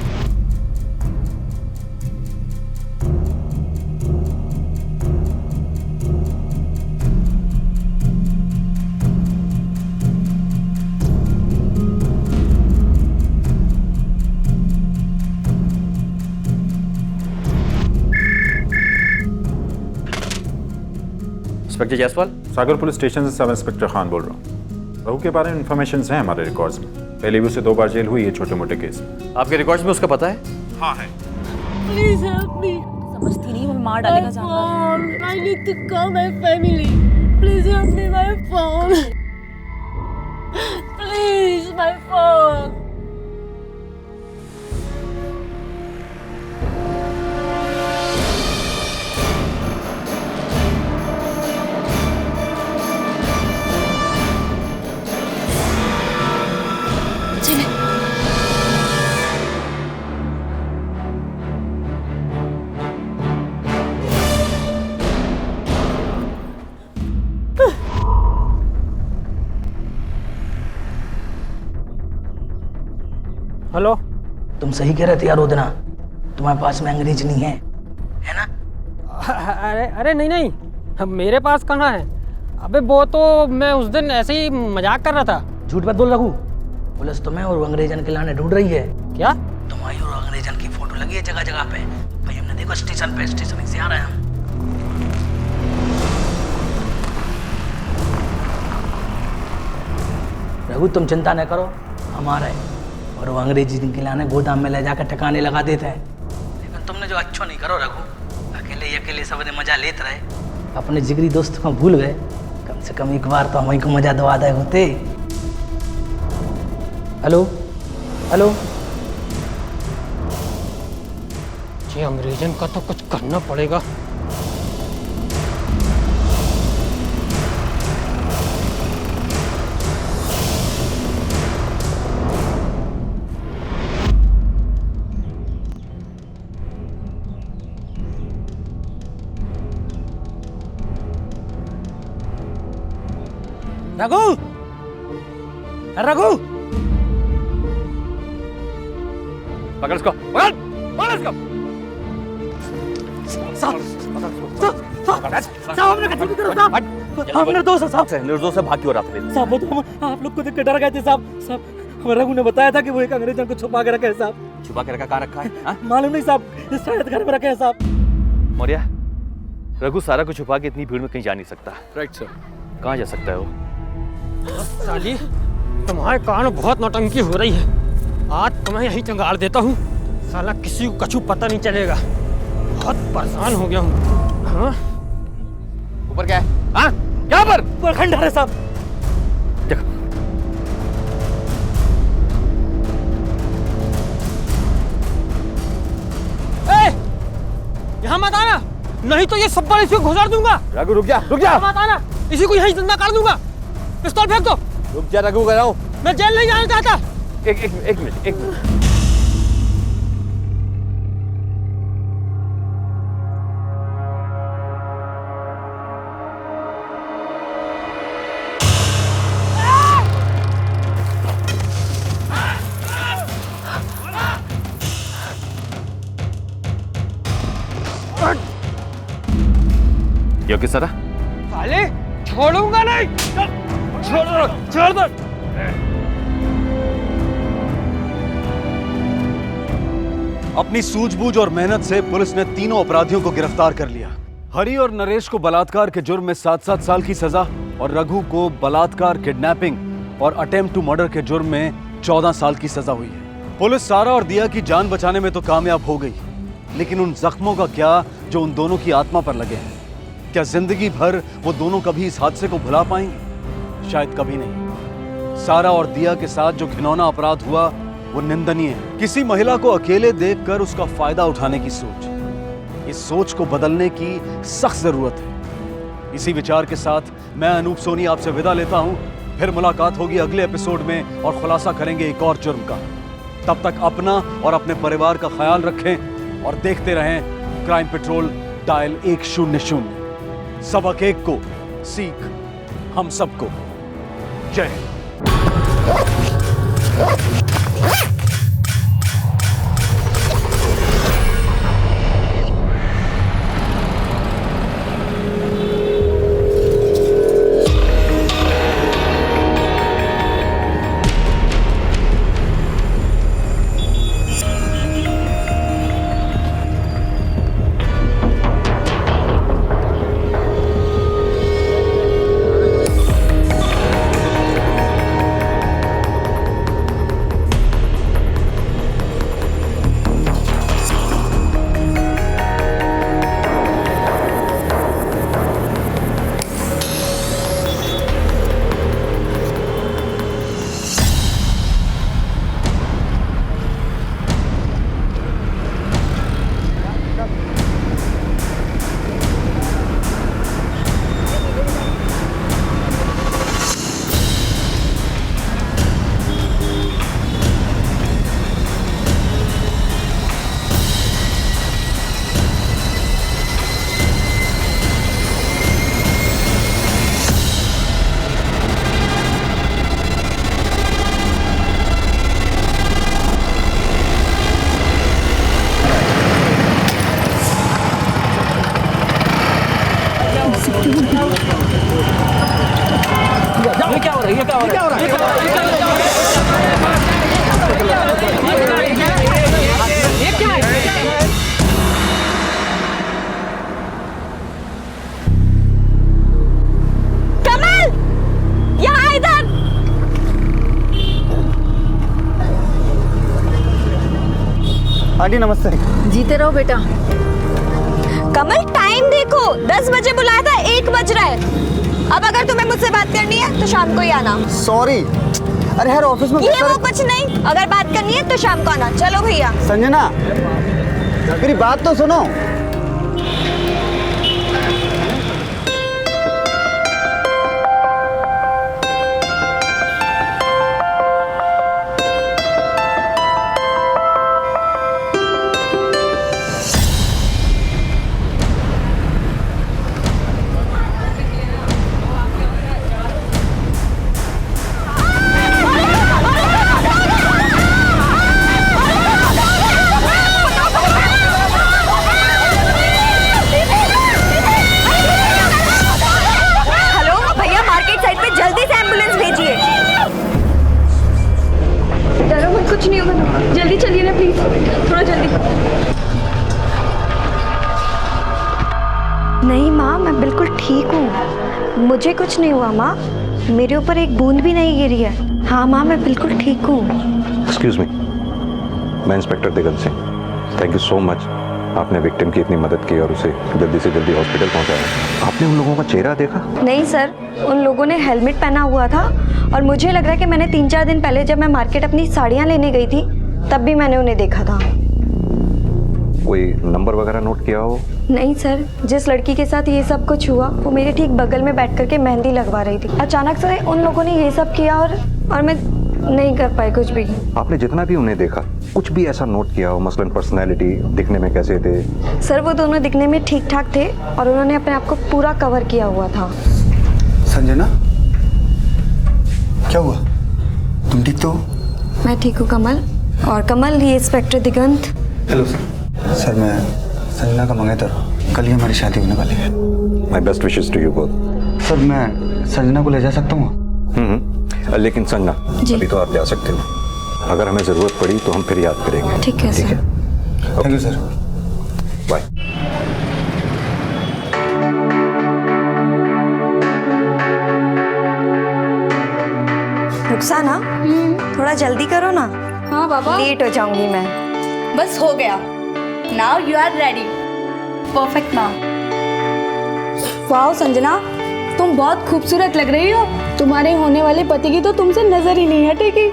इंस्पेक्टर जायसवाल। सागर पुलिस स्टेशन से सब इंस्पेक्टर खान बोल रहा हूँ। रघु के बारे में इन्फॉर्मेशन हैं हमारे रिकॉर्ड्स में। पहले भी उसे 2 बार जेल हुई है छोटे मोटे केस में। आपके रिकॉर्ड्स में उसका पता है? हाँ है। Please help me. समझती नहीं, वो मार डालेगा जानवर। I need to call my family. Please help me, my phone. Please, my phone. Hello, तुम सही कह रहे थे यार उदना, तुम्हारे पास में अंग्रेज नहीं है, है ना? अरे अरे नहीं नहीं, मेरे पास कहाँ है? अबे वो तो मैं उस दिन ऐसे ही मजाक कर रहा था। झूठ मत बोल रघु, पुलिस तुम्हें और अंग्रेजन के लाने ढूंढ रही है। क्या? तुम्हारी और अंग्रेजन की फोटो लगी है जगह जगह पे। भाई हमने देखो स्टेशन पे, स्टेशन से आ रहे हैं हम। रघु तुम चिंता न करो, हम आ रहे हैं। और वो अंग्रेजी के लाने गोदाम में ले जाकर ठिकाने लगा देते हैं। लेकिन तुमने जो अच्छो नहीं करो रघु, अकेले सब मजा लेते रहे, अपने जिगरी दोस्त को भूल गए। कम से कम एक बार तो हम को मजा दवा दे होते। हेलो हेलो, ये अंग्रेजन का तो कुछ करना पड़ेगा। रघु, रघु, पकड़ इसको, पकड़ इसको। निर्दोष है साहब। निर्दोष है, भाग क्यों रहा था? साहब वो तो हम आप लोग को देख के डर गए थे साहब। रघु ने बताया था कि वो एक अंग्रेजन को छुपा के रखा है साहब। छुपा के रखा? कहाँ रखा है? मालूम नहीं साहब, शायद घर में रखे हैं साहब। मौर्या, रघु सारा को छुपा के इतनी भीड़ में कहीं जा नहीं सकता। Right sir. कहाँ जा सकता है वो? साली, तुम्हारे कारण बहुत नौटंकी हो रही है। आज तुम्हें यही चंगाड़ देता हूँ, साला किसी को कछु पता नहीं चलेगा। बहुत परेशान हो गया हूँ। हाँ? ऊपर क्या है? हाँ? क्या पर? ऊपर खंडर है साहब। देखो। यहाँ मत आना, नहीं तो ये सब बल इसी को घुसा दूंगा। रघु रुक जा, रुक जा। मत आना, इसी को यहीं जिंदा कर दूंगा। पिस्तौल फेंक दो। रुक जा रघु, कर रहा हूँ। मैं जेल नहीं जाना चाहता। एक मिनट। योगी सरा, साले छोड़ूंगा नहीं। छोड़ दो। अपनी सूझबूझ और मेहनत से पुलिस ने तीनों अपराधियों को गिरफ्तार कर लिया। हरी और नरेश को बलात्कार के जुर्म में 7-7 साल की सजा और रघु को बलात्कार, किडनैपिंग और अटेम्प्ट टू मर्डर के जुर्म में 14 साल की सजा हुई है। पुलिस सारा और दिया की जान बचाने में तो कामयाब हो गई, लेकिन उन जख्मों का क्या जो उन दोनों की आत्मा पर लगे हैं? क्या जिंदगी भर वो दोनों कभी इस हादसे को भुला पाएंगे? शायद कभी नहीं। सारा और दिया के साथ जो घिनौना अपराध हुआ वो निंदनीय है। किसी महिला को अकेले देखकर उसका फायदा उठाने की सोच, इस सोच को बदलने की सख्त जरूरत है। इसी विचार के साथ मैं अनूप सोनी आपसे विदा लेता हूं। फिर मुलाकात होगी अगले एपिसोड में और खुलासा करेंगे एक और जुर्म का। तब तक अपना और अपने परिवार का ख्याल रखें और देखते रहें क्राइम पेट्रोल डायल 100। सबक एक को, सीख हम सबको। जय हिंद। आंटी नमस्ते। जीते रहो बेटा। कमल टाइम देखो, 10 बजे बुलाया था, 1 बज रहा है। अब अगर तुम्हें मुझसे बात करनी है तो शाम को ही आना। सॉरी, अरे यार ऑफिस में ये वो कुछ नहीं, अगर बात करनी है तो शाम को आना। चलो भैया। संजना मेरी बात तो सुनो। कुछ नहीं होगा, जल्दी चलिए ना प्लीज, थोड़ा जल्दी। नहीं माँ, मैं बिल्कुल ठीक हूँ, मुझे कुछ नहीं हुआ माँ, मेरे ऊपर एक बूंद भी नहीं गिरी है। हाँ माँ, मैं बिल्कुल ठीक हूँ। एक्सक्यूज मी, मैं inspector Digant Singh. Thank you so much, आपने विक्टिम की इतनी मदद की और उसे जल्दी से जल्दी हॉस्पिटल पहुंचाया। आपने उन लोगों का चेहरा देखा? नहीं सर, उन लोगों ने हेलमेट पहना हुआ था और मुझे लग रहा है कि मैंने 3-4 दिन पहले जब मैं मार्केट अपनी साड़ियाँ लेने गई थी तब भी मैंने उन्हें देखा था। कोई नंबर वगैरह नोट किया हो? नहीं सर, जिस लड़की के साथ ये सब कुछ हुआ वो मेरे ठीक बगल में बैठ करके मेहंदी लगवा रही थी। अचानक से उन लोगों ने ये सब किया और मैं नहीं कर पाई कुछ भी। आपने जितना भी उन्हें देखा, कुछ भी ऐसा नोट किया हो, मसलन पर्सनैलिटी, दिखने में कैसे थे? सर वो दोनों दिखने में ठीक ठाक थे और उन्होंने अपने आप को पूरा कवर किया हुआ था। संजना क्या हुआ, तुम ठीक तो? मैं ठीक हूँ कमल। और कमल, ये इंस्पेक्टर दिगंत। हेलो सर, मैं संजना का मंगेतर, कल ही हमारी शादी होने वाली है। My best wishes to you both. Sir मैं संजना को ले जा सकता हूँ? लेकिन संजना, अभी तो आप जा सकते हो, अगर हमें जरूरत पड़ी तो हम फिर याद करेंगे। ठीक है sir. Thank you sir. Bye. Rukhsana, थोड़ा जल्दी करो ना। हाँ बाबा, लेट हो जाऊंगी मैं। बस हो गया। Now you are ready. Perfect now. वाह संजना, तुम बहुत खूबसूरत लग रही हो। तुम्हारे होने वाले पति की तो तुमसे नजर ही नहीं हटेगी।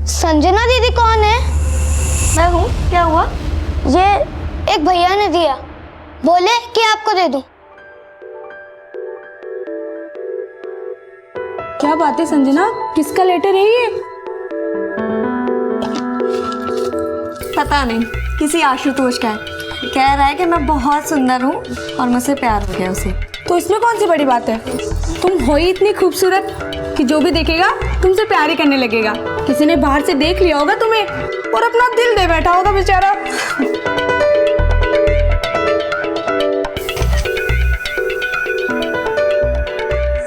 संजना दीदी कौन है? मैं हूँ, क्या हुआ? ये एक भैया ने दिया, बोले कि आपको दे दूं। क्या बात है संजना, किसका लेटर है ये? पता नहीं, किसी आशुतोष का है। कह रहा है कि मैं बहुत सुंदर हूँ और मुझसे प्यार हो गया उसे। तो इसमें कौन सी बड़ी बात है? तुम हो ही इतनी खूबसूरत कि जो भी देखेगा तुमसे प्यार ही करने लगेगा। किसी ने बाहर से देख लिया होगा तुम्हें और अपना दिल दे बैठा होगा बेचारा।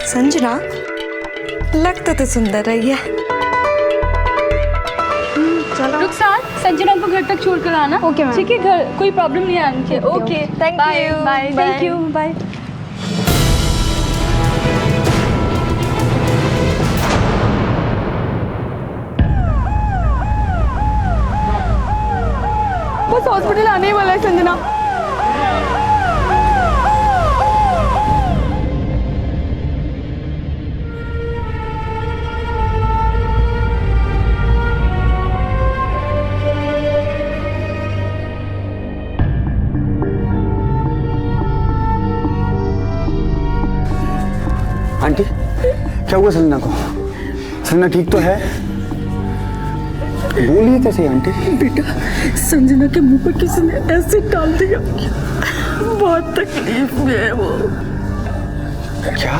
संजना, लगता तो सुंदर रही है। रुखसार, संजना को घर तक छोड़ कर आना। Okay ma'am. ठीक है, घर कोई प्रॉब्लम नहीं आनी चाहिए। Okay, thank you. Bye. Thank you, bye. बस हॉस्पिटल आने ही वाला है संजना। आंटी, क्या हुआ संजना को? संजना ठीक तो है? बोलिए तो सही आंटी। बेटा, संजना के मुंह पर किसी ने एसिड डाल दिया, बहुत तकलीफ में है वो। क्या?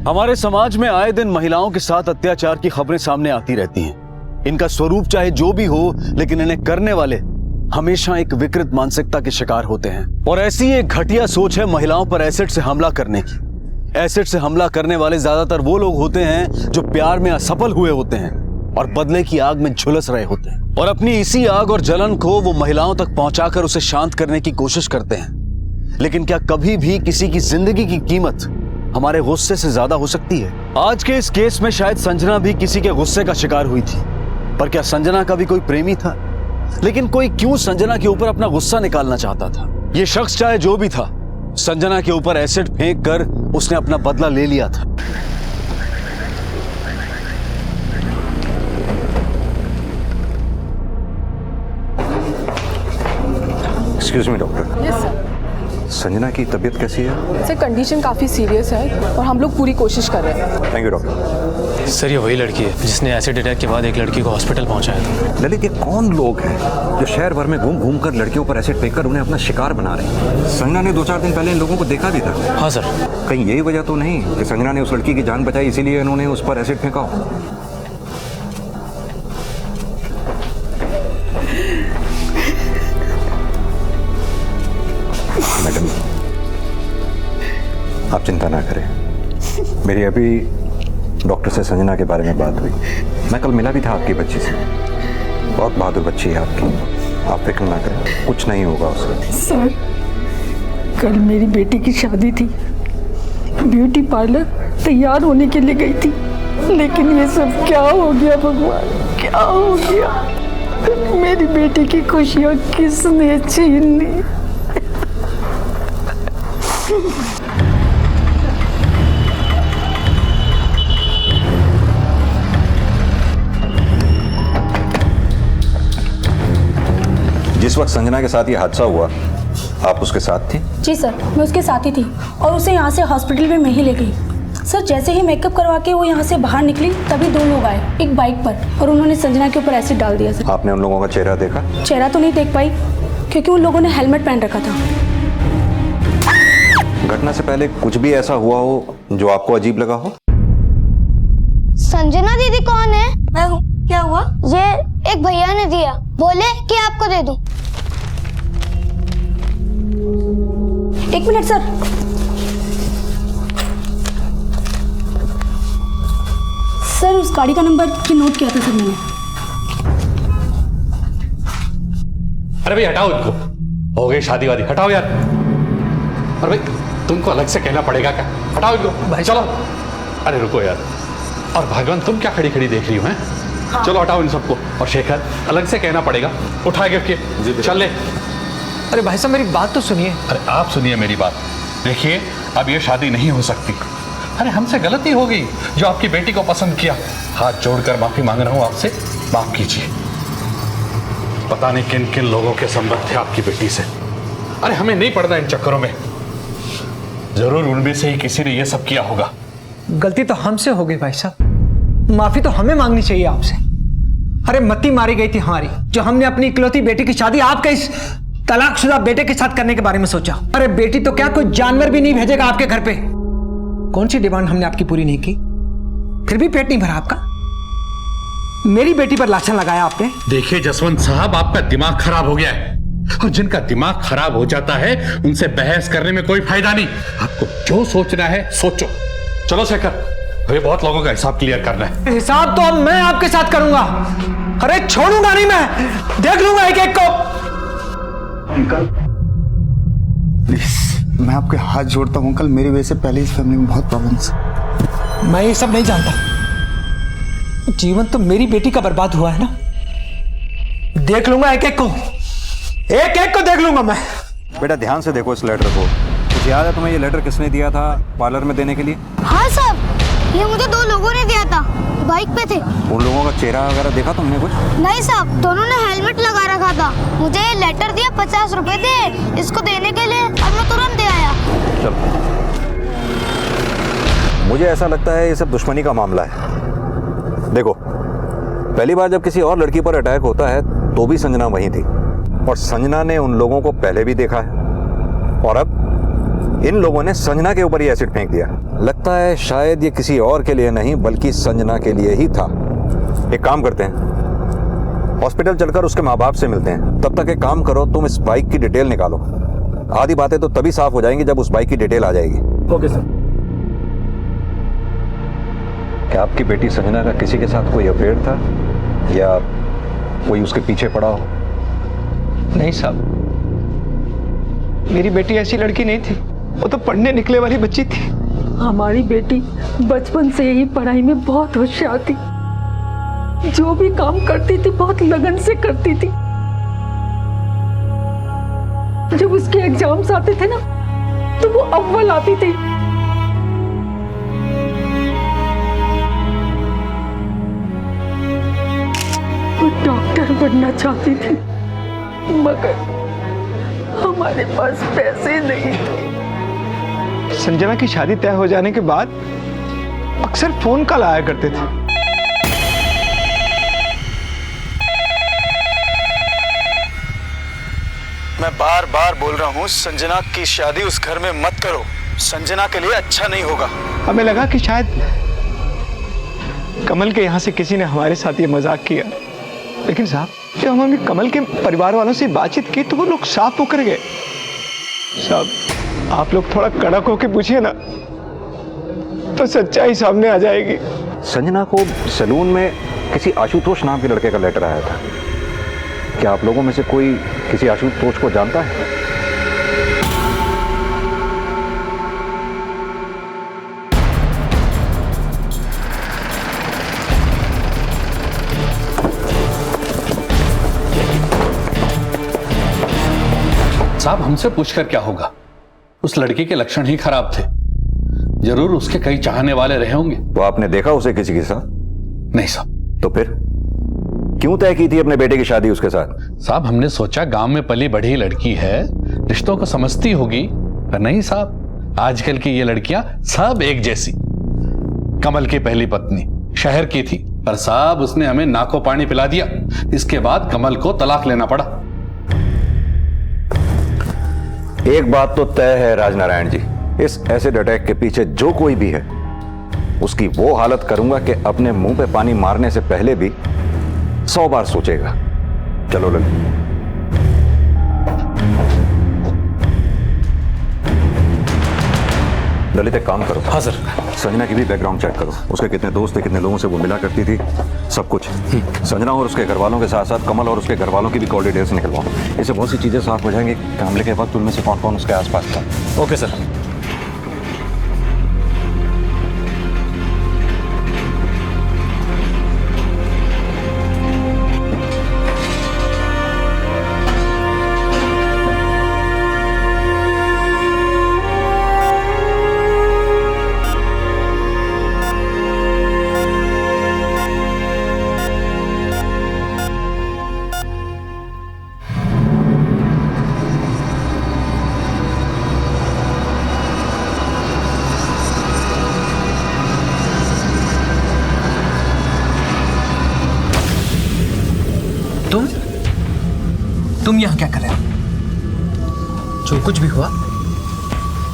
हमारे समाज में आए दिन महिलाओं के साथ अत्याचार की खबरें सामने आती रहती हैं। इनका स्वरूप चाहे जो भी हो, लेकिन इन्हें करने वाले हमेशा एक विकृत मानसिकता के शिकार होते हैं। और ऐसी एक घटिया सोच है महिलाओं पर एसिड से हमला करने की। एसिड से हमला करने वाले ज्यादातर वो लोग होते हैं जो प्यार में असफल हुए होते हैं और बदले की आग में झुलस रहे होते हैं, और अपनी इसी आग और जलन को वो महिलाओं तक पहुंचाकर उसे शांत करने की कोशिश करते हैं। लेकिन क्या कभी भी किसी की जिंदगी की कीमत हमारे गुस्से से ज्यादा हो सकती है? आज के इस केस में शायद संजना भी किसी के गुस्से का शिकार हुई थी, पर क्या संजना का भी कोई प्रेमी था? लेकिन कोई क्यों संजना के ऊपर अपना गुस्सा निकालना चाहता था? ये शख्स चाहे जो भी था, संजना के ऊपर एसिड फेंक कर उसने अपना बदला ले लिया था। Excuse me doctor. Yes sir. Sanjana की तबीयत कैसी है? सर कंडीशन काफ़ी सीरियस है और हम लोग पूरी कोशिश कर रहे हैं। Thank you doctor. सर, ये वही लड़की है जिसने एसिड अटैक के बाद एक लड़की को हॉस्पिटल पहुंचाया था। ललित, ये कौन लोग हैं जो शहर भर में घूम घूम कर लड़कियों पर एसिड फेंक कर उन्हें अपना शिकार बना रहे हैं? संजना ने 2-4 दिन पहले इन लोगों को देखा भी था। हाँ सर। कहीं यही वजह तो नहीं कि संजना ने उस लड़की की जान बचाई इसीलिए इन्होंने उस पर एसिड फेंका हो? मैडम, आप चिंता ना करें। मेरी अभी डॉक्टर से संजना के बारे में बात हुई। मैं कल मिला भी था आपकी बच्ची से। बहुत बहादुर बच्ची है आपकी, आप फिक्र ना करें, कुछ नहीं होगा उसे। सर, कल मेरी बेटी की शादी थी, ब्यूटी पार्लर तैयार होने के लिए गई थी, लेकिन ये सब क्या हो गया भगवान, क्या हो गया? मेरी बेटी की खुशियाँ किसने छीन ली? जिस वक्त संजना के साथ ये हादसा हुआ, आप उसके साथ थी? जी सर, मैं उसके साथ ही थी और उसे यहाँ से हॉस्पिटल में मैं ही ले गई। सर, जैसे ही मेकअप करवा के वो यहाँ से बाहर निकली, तभी 2 लोग आए एक बाइक पर और उन्होंने संजना के ऊपर एसिड डाल दिया। सर, आपने उन लोगों का चेहरा देखा? चेहरा तो नहीं देख पाई क्योंकि उन लोगों ने हेलमेट पहन रखा था। घटना से पहले कुछ भी ऐसा हुआ हो जो आपको अजीब लगा हो? संजना दीदी कौन है? मैं हूँ, क्या हुआ? ये एक भैया ने दिया, बोले कि आपको दे दूं। 1 मिनट सर। सर, उस गाड़ी का नंबर की नोट किया था सर मैंने। अरे भाई हटाओ इनको, हो गई शादी वादी, हटाओ यार। अरे भाई तुमको अलग से कहना पड़ेगा क्या? हटाओ इनको भाई, चलो। अरे रुको यार, और भगवान तुम क्या खड़ी खड़ी देख रही हो? हैं हाँ। चलो हटाओ इन सबको, और शेखर अलग से कहना पड़ेगा, उठा के चल ले। अरे भाई साहब मेरी बात तो सुनिए। अरे आप सुनिए मेरी बात। देखिए, अब ये शादी नहीं हो सकती। अरे हमसे गलती हो गई जो आपकी बेटी को पसंद किया। हाथ जोड़कर माफी मांग रहा हूं आपसे, माफ कीजिए। पता नहीं किन किन लोगों के संबंध थे आपकी बेटी से। अरे हमें नहीं पड़ना इन चक्करों में। जरूर उनमें से ही किसी ने यह सब किया होगा। गलती तो हमसे हो गई भाई साहब, माफी तो हमें मांगनी चाहिए आपसे। अरे मत्ती मारी गई थी हमारी, जो हमने अपनी इकलौती बेटी की शादी आपके इस तलाकशुदा बेटे के साथ करने के बारे में सोचा। अरे बेटी तो क्या, कोई जानवर भी नहीं भेजेगा आपके घर पे। कौन सी डिमांड हमने आपकी पूरी नहीं की, फिर भी पेट नहीं भरा आपका। मेरी बेटी पर लाछन लगाया आपने। देखिए जसवंत साहब, आपका दिमाग खराब हो गया है, और जिनका दिमाग खराब हो जाता है उनसे बहस करने में कोई फायदा नहीं। आपको जो सोचना है सोचो। चलो शेखर, अभी बहुत लोगों का हिसाब क्लियर करना है। हिसाब तो अब मैं आपके साथ करूंगा। अरे छोड़ूंगा नहीं मैं, देख लूंगा एक एक को। अंकल प्लीज, मैं आपके हाथ जोड़ता हूं अंकल, मेरी वजह से पहले इस फैमिली में बहुत प्रॉब्लम्स। मैं ये सब नहीं जानता, जीवन तो मेरी बेटी का बर्बाद हुआ है ना। देख लूंगा एक एक को, एक एक को देख लूंगा मैं। बेटा ध्यान से देखो इस लेटर को। कुछ याद है तुम्हें ये लेटर किसने दिया था पार्लर में देने के लिए? हाँ साहब, ये मुझे 2 लोगों ने दिया था, बाइक पे थे। उन लोगों का चेहरा वगैरह देखा तुमने कुछ? नहीं साहब, दोनों ने हेलमेट लगा रखा था। मुझे ये लेटर दिया, 50 रुपए दे इसको देने के लिए, और मैं तुरंत दे आया। चलो, मुझे ऐसा लगता है ये सब दुश्मनी का मामला है। देखो, पहली बार जब किसी और लड़की पर अटैक होता है तो भी संजना वहीं थी, और संजना ने उन लोगों को पहले भी देखा है, और अब इन लोगों ने संजना के ऊपर ही एसिड फेंक दिया। लगता है शायद ये किसी और के लिए नहीं बल्कि संजना के लिए ही था। एक काम करते हैं, हॉस्पिटल चलकर उसके माँ बाप से मिलते हैं। तब तक एक काम करो, तुम इस बाइक की डिटेल निकालो। आधी बातें तो तभी साफ हो जाएंगी जब उस बाइक की डिटेल आ जाएगी। Okay sir. क्या आपकी बेटी संजना का किसी के साथ कोई अफेयर था, या कोई उसके पीछे पड़ा हो? नहीं साहब, मेरी बेटी ऐसी लड़की नहीं थी, वो तो पढ़ने निकले वाली बच्ची थी। हमारी बेटी बचपन से ही पढ़ाई में बहुत होशियार थी, जो भी काम करती थी बहुत लगन से करती थी। जब उसके एग्जाम्स आते थे ना तो वो अव्वल आती थी। वो डॉक्टर बनना चाहती थी, मगर हमारे पास पैसे नहीं थे। संजना की शादी तय हो जाने के बाद अक्सर फोन कॉल आया करते थे। मैं बार बार बोल रहा हूँ संजना की शादी उस घर में मत करो, संजना के लिए अच्छा नहीं होगा। हमें लगा कि शायद कमल के यहाँ से किसी ने हमारे साथ ये मजाक किया, लेकिन साहब जब हमने कमल के परिवार वालों से बातचीत की तो वो लोग साफ मुकर गए। साहब आप लोग थोड़ा कड़क होके पूछिए ना, तो सच्चाई सामने आ जाएगी। संजना को सैलून में किसी आशुतोष नाम के लड़के का लेटर आया था। क्या आप लोगों में से कोई किसी आशुतोष को जानता है? साहब हमसे पूछकर क्या होगा, उस लड़की के लक्षण ही खराब थे। जरूर उसके कई चाहने वाले रहे होंगे। वो आपने देखा उसे किसी के साथ? नहीं साहब। तो फिर क्यों तय की थी अपने बेटे की शादी उसके साथ? साहब हमने सोचा गांव में पली बढ़ी लड़की है, रिश्तों को समझती होगी, पर नहीं साहब, आजकल की ये लड़कियां सब एक जैसी। कमल की पहली पत्नी शहर की थी, पर साहब उसने हमें नाको पानी पिला दिया। इसके बाद कमल को तलाक लेना पड़ा। एक बात तो तय है राजनारायण जी, इस एसिड अटैक के पीछे जो कोई भी है उसकी वो हालत करूंगा कि अपने मुंह पे पानी मारने से पहले भी 100 बार सोचेगा। चलो ललित। ललित एक काम करो। हाँ सर। संजना की भी बैकग्राउंड चेक करो, उसके कितने दोस्त थे, कितने लोगों से वो मिला करती थी, सब कुछ। संजना और उसके घर वालों के साथ साथ कमल और उसके घर वालों की भी कॉल डिटेल्स निकलवाओ। इससे बहुत सी चीजें साफ हो जाएंगी कि हमले के वक्त उनमें से कौन कौन उसके आसपास था। Okay sir. तुम यहाँ क्या कर रहे हो? जो कुछ भी हुआ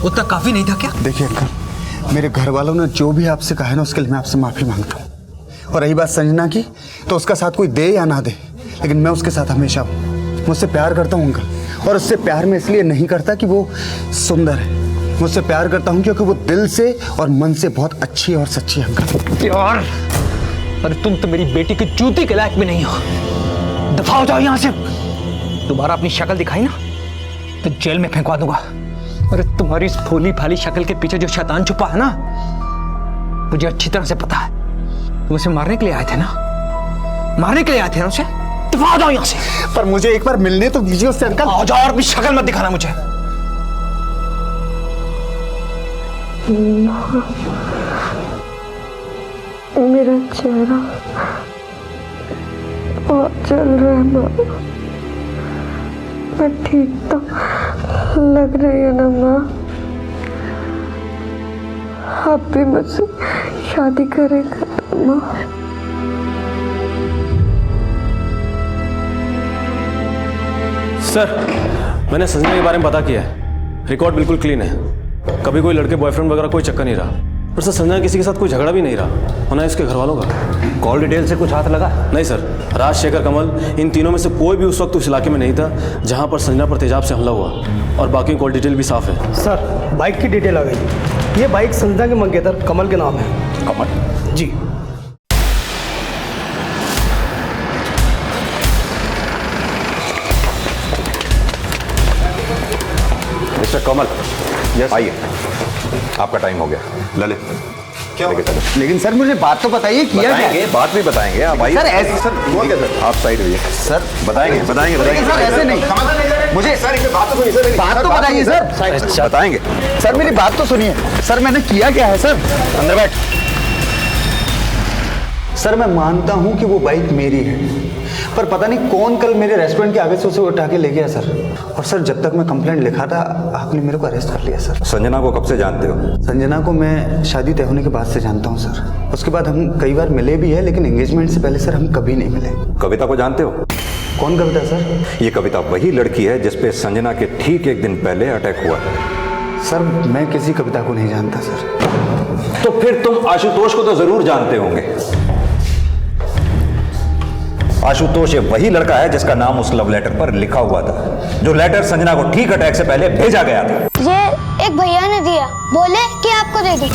उतना काफी नहीं था क्या? देखिए अंकल, मेरे घर वालों ने जो भी आपसे कहा है ना, उसके लिए मैं आपसे माफी मांगता हूँ। और रही बात संजना की, तो उसका साथ कोई दे या ना दे, लेकिन मैं उसके साथ हमेशा हूँ। मुझसे प्यार करता हूँ अंकल, और उससे प्यार मैं इसलिए नहीं करता कि वो सुंदर है। मुझसे प्यार करता हूँ क्योंकि वो दिल से और मन से बहुत अच्छी और सच्ची है अंकल। प्यार? अरे तुम तो मेरी बेटी की जूती के लायक भी नहीं हो। दफा हो जाओ यहाँ से। दोबारा अपनी शक्ल दिखाई ना तो जेल में फेंकवा दूंगा। अरे तुम्हारी इस भोली भाली शक्ल के पीछे जो शैतान छुपा है ना, मुझे अच्छी तरह से पता है। तुम उसे मारने के लिए आए थे ना? मारने के लिए आए थे ना उसे? दफा हो जाओ यहाँ से। पर मुझे एक बार मिलने तो दीजिए उससे अंकल। आ जाओ और अपनी शक्ल मत दिखाना मुझे। मेरा चेहरा बहुत जल रहा है माँ। मैं ठीक तो लग रही है ना माँ? आप भी मुझसे शादी करेगा तो माँ? सर, मैंने संजना के बारे में पता किया है। रिकॉर्ड बिल्कुल क्लीन है। कभी कोई लड़के बॉयफ्रेंड वगैरह कोई चक्कर नहीं रहा। और सर, संजना किसी के साथ कोई झगड़ा भी नहीं रहा, और ना इसके घर वालों का। कॉल डिटेल से कुछ हाथ लगा? नहीं सर, राजशेखर, कमल, इन तीनों में से कोई भी उस वक्त उस इलाके में नहीं था जहां पर संजना पर तेजाब से हमला हुआ, और बाकी कॉल डिटेल भी साफ है। सर, बाइक की डिटेल आ गई। ये बाइक संजना के मंगेतर कमल के नाम है। कमल? जी। मिस्टर कमल, आइए, आपका टाइम हो गया। ललित, क्या? लेकिन सर मुझे बात तो बताइए, किया क्या है? बात भी बताएंगे। आप आइए सर। ऐसे सर हुआ क्या सर? आप साइड होइए सर। बताएंगे बताएंगे बताएंगे सर, ऐसे नहीं। मुझे सर एक बात तो सुनिए सर। बात तो बताइए सर। बताएंगे सर, मेरी बात तो सुनिए सर। मैंने किया क्या है सर? अंदर बैठ। सर, मैं मानता हूं कि वो बाइक मेरी है, पर पता नहीं कौन कल मेरे रेस्टोरेंट के आगे से उसे उठा के ले गया सर। और सर, जब तक मैं कंप्लेंट लिखा था, आपने मेरे को अरेस्ट कर लिया सर। संजना को कब से जानते हो? संजना को मैं शादी तय होने के बाद से जानता हूं सर। उसके बाद हम कई बार मिले भी है, लेकिन एंगेजमेंट से पहले सर हम कभी नहीं मिले। कविता को जानते हो? कौन कविता सर? ये कविता वही लड़की है जिसपे संजना के ठीक एक दिन पहले अटैक हुआ है। सर, मैं किसी कविता को नहीं जानता सर। तो फिर तुम आशुतोष को तो जरूर जानते होंगे। आशुतोष ये वही लड़का है जिसका नाम उस लव लेटर पर लिखा हुआ था, जो लेटर संजना को ठीक अटैक से पहले भेजा गया था। ये एक भैया ने दिया, बोले कि आपको दे दूं।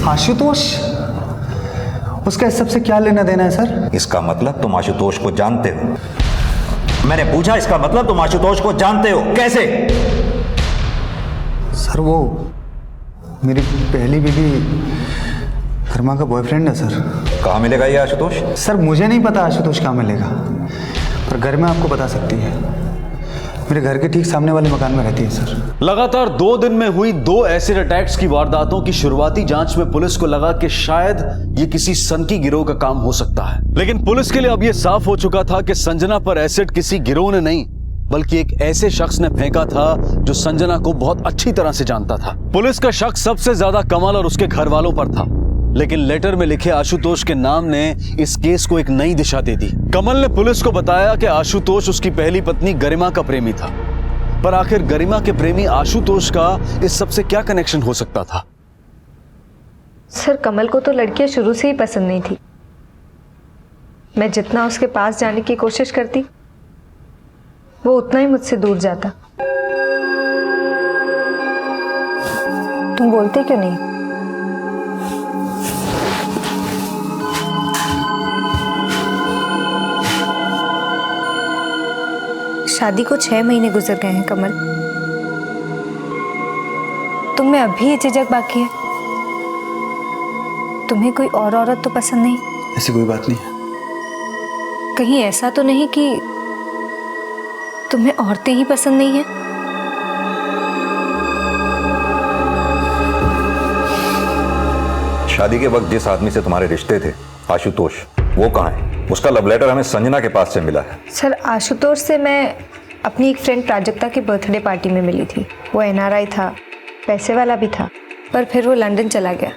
आशुतोष? उसका इस सबसे क्या लेना देना है सर? इसका मतलब तुम आशुतोष को जानते हो। मैंने पूछा, इसका मतलब तुम आशुतोष को जानते हो। कैसे? सर, वो मेरी पहली बीवी कर्मा का बॉयफ्रेंड है सर। कहाँ मिलेगा ये आशुतोष? सर, मुझे नहीं पता आशुतोष कहाँ मिलेगा, पर घर में आपको बता सकती है। मेरे घर के ठीक सामने वाले मकान में रहती है सर। लगातार 2 दिन में हुई 2 एसिड अटैक्स की वारदातों की शुरुआती जांच में पुलिस को लगा कि शायद ये किसी सनकी गिरोह का काम हो सकता है, लेकिन पुलिस के लिए अब यह साफ हो चुका था कि संजना पर एसिड किसी गिरोह ने नहीं, बल्कि एक ऐसे शख्स ने फेंका था जो संजना को बहुत अच्छी तरह से जानता था। पुलिस का शक सबसे ज्यादा कमल और उसके घर वालों पर था, लेकिन लेटर में लिखे आशुतोष के नाम ने इस केस को एक नई दिशा दे दी। कमल ने पुलिस को बताया कि आशुतोष उसकी पहली पत्नी गरिमा का प्रेमी था, पर आखिर गरिमा के प्रेमी आशुतोष का इस सब से क्या कनेक्शन हो सकता था? सर, कमल को तो लड़कियां शुरू से ही पसंद नहीं थी। मैं जितना उसके पास जाने की कोशिश करती, वो उतना ही मुझसे दूर जाता। तुम बोलते क्यों नहीं? शादी को 6 महीने गुजर गए हैं कमल। तुम में अभी ये झिझक बाकी है? तुम्हें कोई और औरत तो पसंद नहीं? ऐसी कोई बात नहीं है। कहीं ऐसा तो नहीं कि तुम्हें औरतें ही पसंद नहीं है? शादी के वक्त जिस आदमी से तुम्हारे रिश्ते थे, आशुतोष, वो कहाँ है? उसका लव लेटर हमें संजना के पास से मिला है। सर, आशुतोष से मैं अपनी एक फ्रेंड प्राजक्ता की बर्थडे पार्टी में मिली थी। वो NRI था, पैसे वाला भी था, पर फिर वो लंदन चला गया।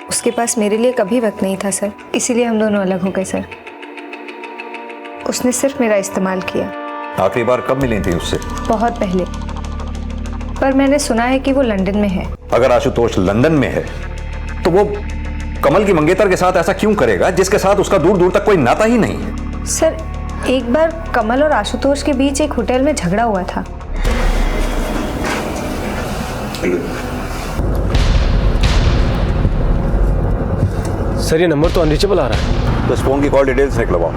उसके पास मेरे लिए कभी वक्त नहीं था सर, इसीलिए हम दोनों अलग हो गए सर। उसने सिर्फ मेरा इस्तेमाल किया, आखिरी बार कब मिली थी उससे? बहुत पहले, पर मैंने सुना है कि वो लंदन में है। अगर आशुतोष लंदन में है तो वो कमल की मंगेतर के साथ ऐसा क्यों करेगा जिसके साथ उसका दूर दूर तक कोई नाता ही नहीं है? सर, एक बार कमल और आशुतोष के बीच एक होटल में झगड़ा हुआ था। सर ये नंबर तो अनरीचेबल आ रहा है। तो इस फोन की कॉल डिटेल्स निकलवाओ,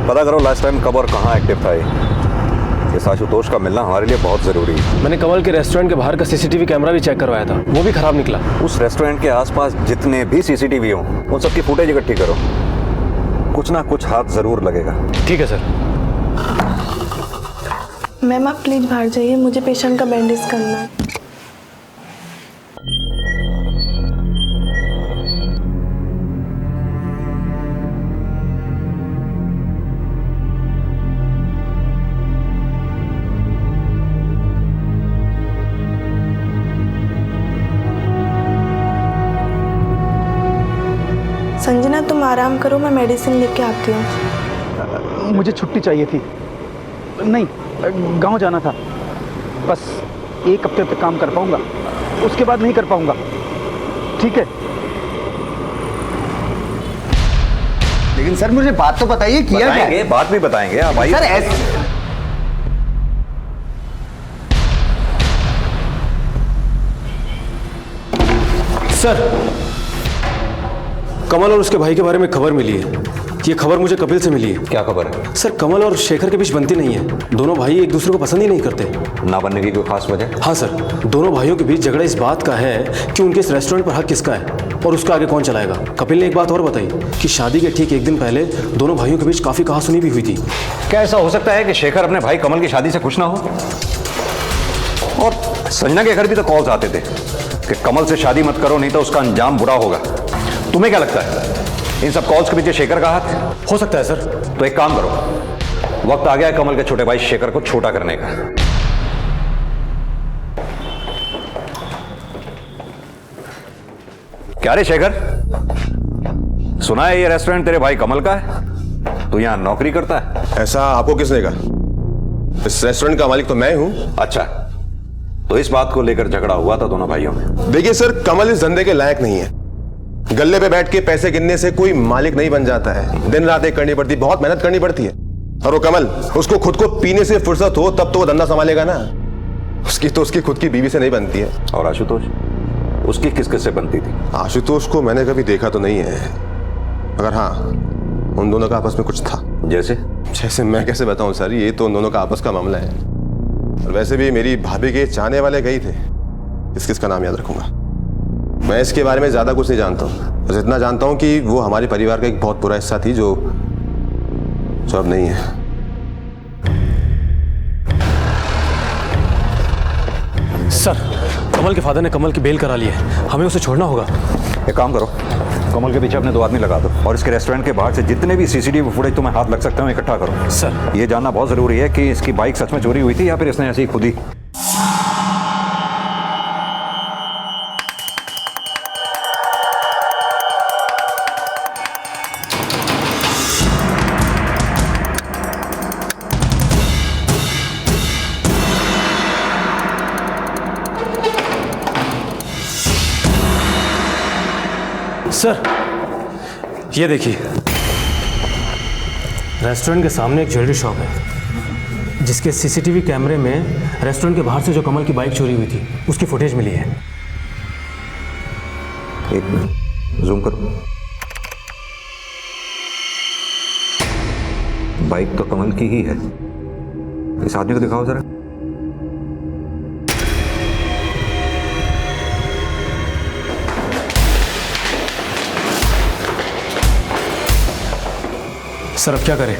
पता करो लास्ट टाइम कब और कहाँ एक्टिव था ये। इस आशुतोष का मिलना हमारे लिए बहुत जरूरी है। मैंने कमल के रेस्टोरेंट के बाहर का सीसीटीवी कैमरा भी चेक करवाया था, वो भी खराब निकला। उस रेस्टोरेंट के आसपास जितने भी सीसीटीवी हों उन सबकी फुटेज इकट्ठी करो, कुछ ना कुछ हाथ जरूर लगेगा। ठीक है सर। मैम आप प्लीज बाहर जाइए, मुझे पेशेंट का बैंडेज करना है। संजना तुम आराम करो, मैं मेडिसिन लेके आती हूँ। मुझे छुट्टी चाहिए थी। नहीं, गांव जाना था। बस 1 हफ्ते तक काम कर पाऊंगा, उसके बाद नहीं कर पाऊंगा। ठीक है? लेकिन सर मुझे बात तो बताइए, किया क्या है? बात भी बताएंगे आप आइए। सर ऐसे सर, कमल और उसके भाई के बारे में खबर मिली है। ये खबर मुझे कपिल से मिली है। क्या खबर है? सर, कमल और शेखर के बीच बनती नहीं है। दोनों भाई एक दूसरे को पसंद ही नहीं करते। ना बनने की कोई खास वजह? हाँ सर, दोनों भाइयों के बीच झगड़ा इस बात का है कि उनके इस रेस्टोरेंट पर हक किसका है और उसका आगे कौन चलाएगा। कपिल ने एक बात और बताई कि शादी के ठीक 1 दिन पहले दोनों भाइयों के बीच काफी कहासुनी भी हुई थी। क्या ऐसा हो सकता है कि शेखर अपने भाई कमल की शादी से खुश ना हो? और संजना के घर भी तो कॉल्स आते थे कि कमल से शादी मत करो नहीं तो उसका अंजाम बुरा होगा। तुम्हें क्या लगता है इन सब कॉल्स के पीछे शेखर का हाथ है? हो सकता है सर। तो एक काम करो, वक्त आ गया है कमल के छोटे भाई शेखर को छोटा करने का। क्या रे शेखर, सुना है ये रेस्टोरेंट तेरे भाई कमल का है? तू यहां नौकरी करता है? ऐसा आपको किसने कहा? इस रेस्टोरेंट का मालिक तो मैं हूं। अच्छा, तो इस बात को लेकर झगड़ा हुआ था दोनों भाइयों में? देखिए सर, कमल इस धंधे के लायक नहीं है। गले पे बैठ के पैसे गिनने से कोई मालिक नहीं बन जाता है। दिन रात एक करनी पड़ती है, बहुत मेहनत करनी पड़ती है। और वो कमल, उसको खुद को पीने से फुर्सत हो तब तो वो धंधा संभालेगा ना। उसकी तो उसकी खुद की बीवी से नहीं बनती है। और आशुतोष, उसकी किस किस से बनती थी? आशुतोष को मैंने कभी देखा तो नहीं है, मगर हाँ उन दोनों का आपस में कुछ था। जैसे मैं कैसे बताऊं सर, ये तो उन दोनों का आपस का मामला है। और वैसे भी मेरी भाभी के चाहने वाले गई थे, किस किस का नाम याद रखूंगा। मैं इसके बारे में ज्यादा कुछ नहीं जानता हूँ, बस इतना जानता हूँ कि वो हमारे परिवार का एक बहुत बुरा हिस्सा थी जो अब नहीं है। सर, कमल के फादर ने कमल की बेल करा ली है, हमें उसे छोड़ना होगा। एक काम करो, कमल के पीछे अपने 2 आदमी लगा दो और इसके रेस्टोरेंट के बाहर से जितने भी सीसीटीवी फुटेज तुम्हें हाथ लग सकते हो इकट्ठा करो। सर, ये जानना बहुत जरूरी है कि इसकी बाइक सच में चोरी हुई थी या फिर इसने ऐसी खुद ही। सर, ये देखिए, रेस्टोरेंट के सामने एक ज्वेलरी शॉप है जिसके सीसीटीवी कैमरे में रेस्टोरेंट के बाहर से जो कमल की बाइक चोरी हुई थी उसकी फुटेज मिली है। एक मिनट, जूम करो। बाइक तो कमल की ही है। इस आदमी को दिखाओ जरा। सर, अब क्या करें?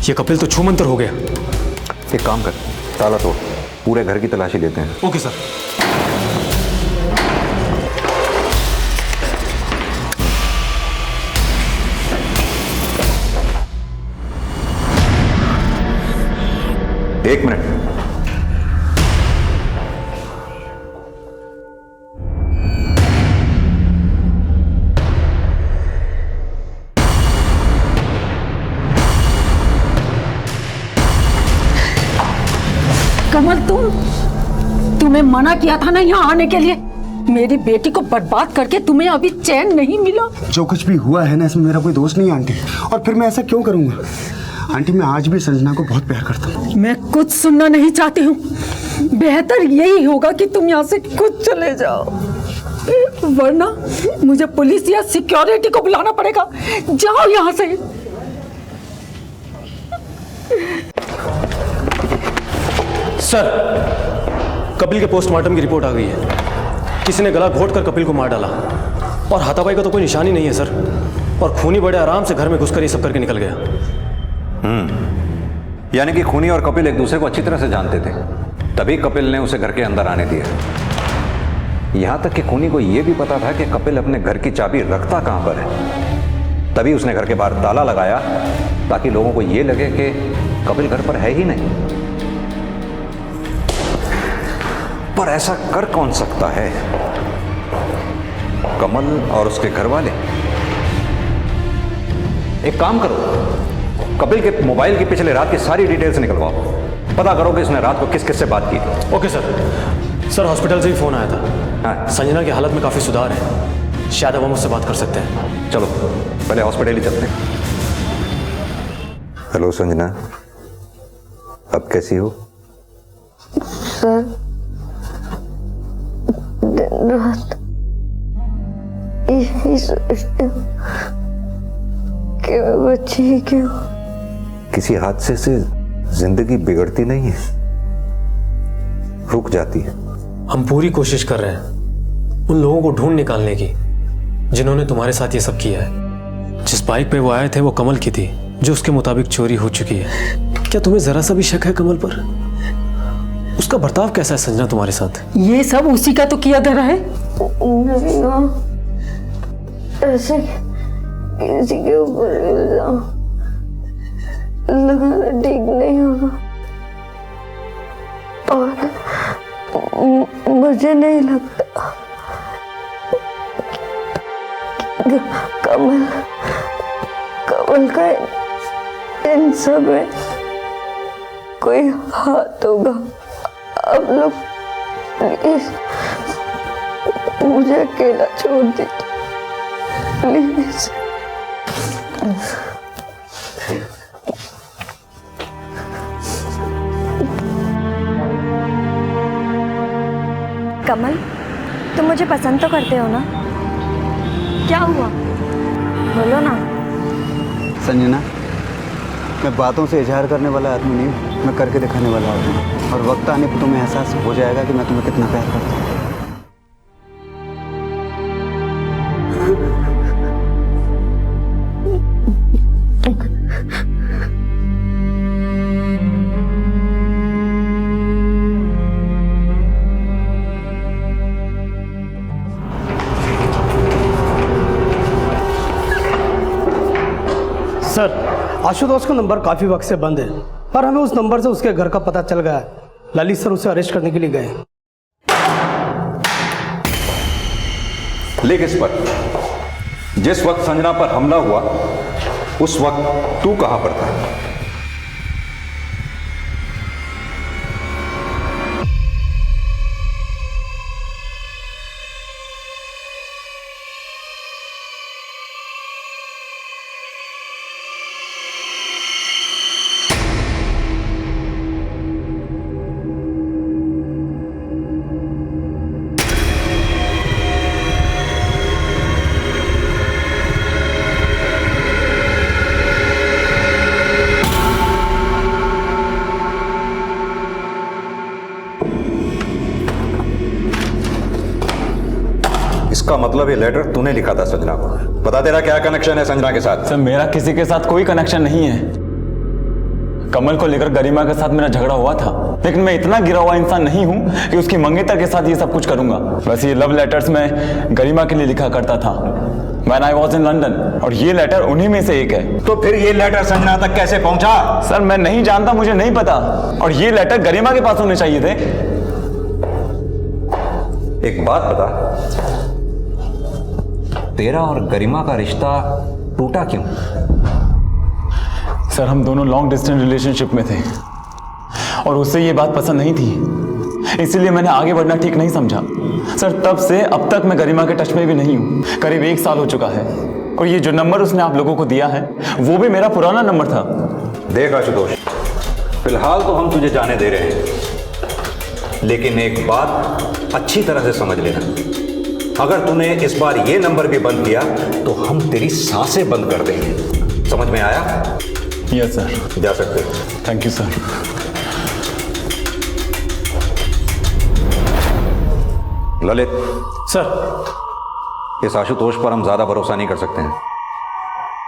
ये कपिल तो छूमंतर हो गया। एक काम कर, ताला तोड़, पूरे घर की तलाशी लेते हैं। Okay sir. एक मिनट, मना किया था ना यहाँ आने के लिए। मेरी बेटी को बर्बाद करके तुम्हें अभी चैन नहीं मिला। जो कुछ भी हुआ है ना, इसमें मेरा कोई दोष नहीं है आंटी, और फिर मैं ऐसा क्यों करूंगा? आंटी, मैं आज भी संजना को बहुत प्यार करता हूँ। मैं कुछ सुनना नहीं चाहती हूँ। बेहतर यही होगा कि तुम यहाँ से खुद चले जाओ, वरना मुझे पुलिस या सिक्योरिटी को बुलाना पड़ेगा। जाओ यहाँ से। सर, कपिल के पोस्टमार्टम की रिपोर्ट आ गई है। किसी ने गला घोट कर कपिल को मार डाला और हाथापाई का तो कोई निशान ही नहीं है सर। और खूनी बड़े आराम से घर में घुसकर ये सब करके निकल गया। यानी कि खूनी और कपिल एक दूसरे को अच्छी तरह से जानते थे, तभी कपिल ने उसे घर के अंदर आने दिया। यहां तक कि खूनी को यह भी पता था कि कपिल अपने घर की चाबी रखता कहां पर है, तभी उसने घर के बाहर ताला लगाया ताकि लोगों को यह लगे कि कपिल घर पर है ही नहीं। पर ऐसा कर कौन सकता है? कमल और उसके घर वाले? एक काम करो, कपिल के मोबाइल की पिछले रात की सारी डिटेल्स निकलवाओ, पता करो कि उसने रात को किस किस से बात की थी। Okay sir. सर, हॉस्पिटल से भी फोन आया था। हाँ। संजना की हालत में काफी सुधार है, शायद अब हम उससे बात कर सकते हैं। चलो पहले हॉस्पिटल ही चलते हैं। हेलो संजना, अब कैसी हो? सर, दिन रात यही सोचती हूँ कि मैं बच्ची ही क्यों। किसी हादसे से जिंदगी बिगड़ती नहीं है, रुक जाती है। हम पूरी कोशिश कर रहे हैं उन लोगों को ढूंढ निकालने की जिन्होंने तुम्हारे साथ ये सब किया है। जिस बाइक पे वो आए थे वो कमल की थी, जो उसके मुताबिक चोरी हो चुकी है। क्या तुम्हें जरा सा भी शक है कमल पर? उसका बर्ताव कैसा है संजना तुम्हारे साथ? ये सब उसी का तो किया धरा है। नहीं, ऐसे किसी के ऊपर इल्जाम लगाना ठीक नहीं होगा, और मुझे नहीं लगता कमल का इन सब में कोई हाथ होगा। आप लोग प्लीज मुझे अकेला छोड़ दीजिए प्लीज। कमल, तुम मुझे पसंद तो करते हो ना? क्या हुआ, बोलो ना। संजना, मैं बातों से इजहार करने वाला आदमी नहीं हूँ, मैं करके दिखाने वाला आदमी हूँ, और वक्त आने पर तुम्हें एहसास हो जाएगा कि मैं तुम्हें कितना प्यार करता हूँ। सर, आशुतोष का नंबर काफ़ी वक्त से बंद है, पर हमें उस नंबर से उसके घर का पता चल गया है। ललित सर उसे अरेस्ट करने के लिए गए। लिख इस पर, जिस वक्त संजना पर हमला हुआ उस वक्त तू कहां पर था? इसका मतलब ये लेटर तूने लिखा था संजना को। बता तेरा क्या कनेक्शन है संजना के साथ? सर, मेरा किसी के साथ कोई कनेक्शन नहीं है। कमल को लेकर गरिमा के साथ मेरा झगड़ा हुआ था, लेकिन मैं इतना गिरा हुआ इंसान नहीं हूं कि उसकी मंगेतर के साथ ये सब कुछ करूंगा। वैसे ये लव लेटर्स मैं गरिमा के लिए लिखा करता था When I was in London, और ये लेटर उन्हीं में से एक है। तो फिर ये लेटर संजना तक कैसे पहुंचा? सर, मैं नहीं जानता, मुझे नहीं पता, और ये लेटर गरिमा के पास होने चाहिए थे। एक बात बता, तेरा और गरिमा का रिश्ता टूटा क्यों? सर, हम दोनों लॉन्ग डिस्टेंस रिलेशनशिप में थे और उससे ये बात पसंद नहीं थी इसीलिए मैंने आगे बढ़ना ठीक नहीं समझा। सर तब से अब तक मैं गरिमा के टच में भी नहीं हूँ। करीब 1 साल हो चुका है और ये जो नंबर उसने आप लोगों को दिया है वो भी मेरा पुराना नंबर था। देख आशुतोष, फिलहाल तो हम तुझे जाने दे रहे हैं, लेकिन एक बात अच्छी तरह से समझ लेना, अगर तूने इस बार ये नंबर भी बंद किया तो हम तेरी सांसें बंद कर देंगे। समझ में आया? Yes sir. जा सकते हो। Thank you sir. Lalit sir, इस आशुतोष पर हम ज्यादा भरोसा नहीं कर सकते हैं।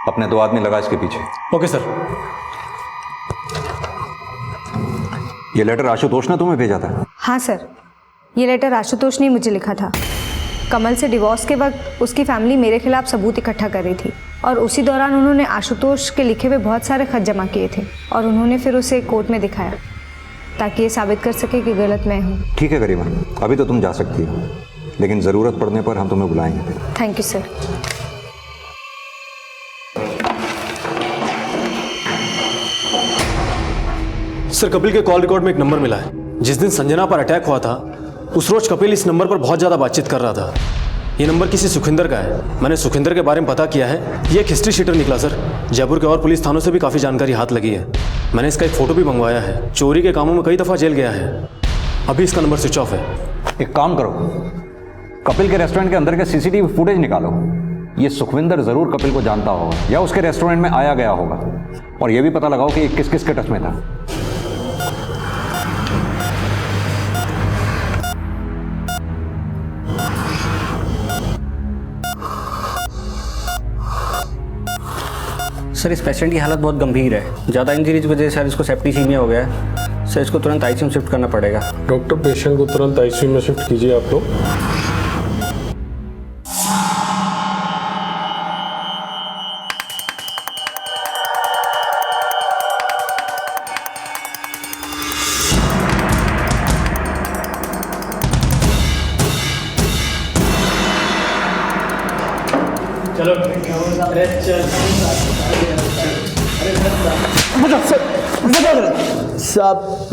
अपने 2 आदमी लगा इसके पीछे। Okay sir. ये लेटर आशुतोष ने तुम्हें भेजा था? हाँ सर, ये लेटर आशुतोष ने मुझे लिखा था। कमल से डिवोर्स के वक्त उसकी फैमिली मेरे खिलाफ सबूत इकट्ठा कर रही थी और उसी दौरान उन्होंने आशुतोष के लिखे हुए बहुत सारे खत जमा किए थे और उन्होंने फिर उसे कोर्ट में दिखाया ताकि ये साबित कर सके कि गलत मैं हूँ। ठीक है गरिमा, अभी तो तुम जा सकती हो, लेकिन ज़रूरत पड़ने पर हम तुम्हें बुलाएंगे। Thank you sir. Sir, Kapil के कॉल रिकॉर्ड में एक नंबर मिला है। जिस दिन संजना पर अटैक हुआ था उस रोज कपिल इस नंबर पर बहुत ज़्यादा बातचीत कर रहा था। ये नंबर किसी सुखिंदर का है। मैंने सुखिंदर के बारे में पता किया है। ये एक हिस्ट्री शीटर निकला सर। जयपुर के और पुलिस थानों से भी काफ़ी जानकारी हाथ लगी है। मैंने इसका एक फ़ोटो भी मंगवाया है। चोरी के कामों में कई दफ़ा जेल गया है। अभी इसका नंबर स्विच ऑफ है। एक काम करो, कपिल के रेस्टोरेंट के अंदर के सीसीटीवी फुटेज निकालो। ये सुखविंदर ज़रूर कपिल को जानता होगा या उसके रेस्टोरेंट में आया गया होगा, और ये भी पता लगाओ कि किस किस के टच में था। सर, इस पेशेंट की हालत बहुत गंभीर है। ज़्यादा इंजरी की वजह से सर इसको सेप्टिसीमिया हो गया है। सर, इसको तुरंत आईसीयू में शिफ्ट करना पड़ेगा। डॉक्टर, पेशेंट को तुरंत आईसीयू में शिफ्ट कीजिए आप लोग।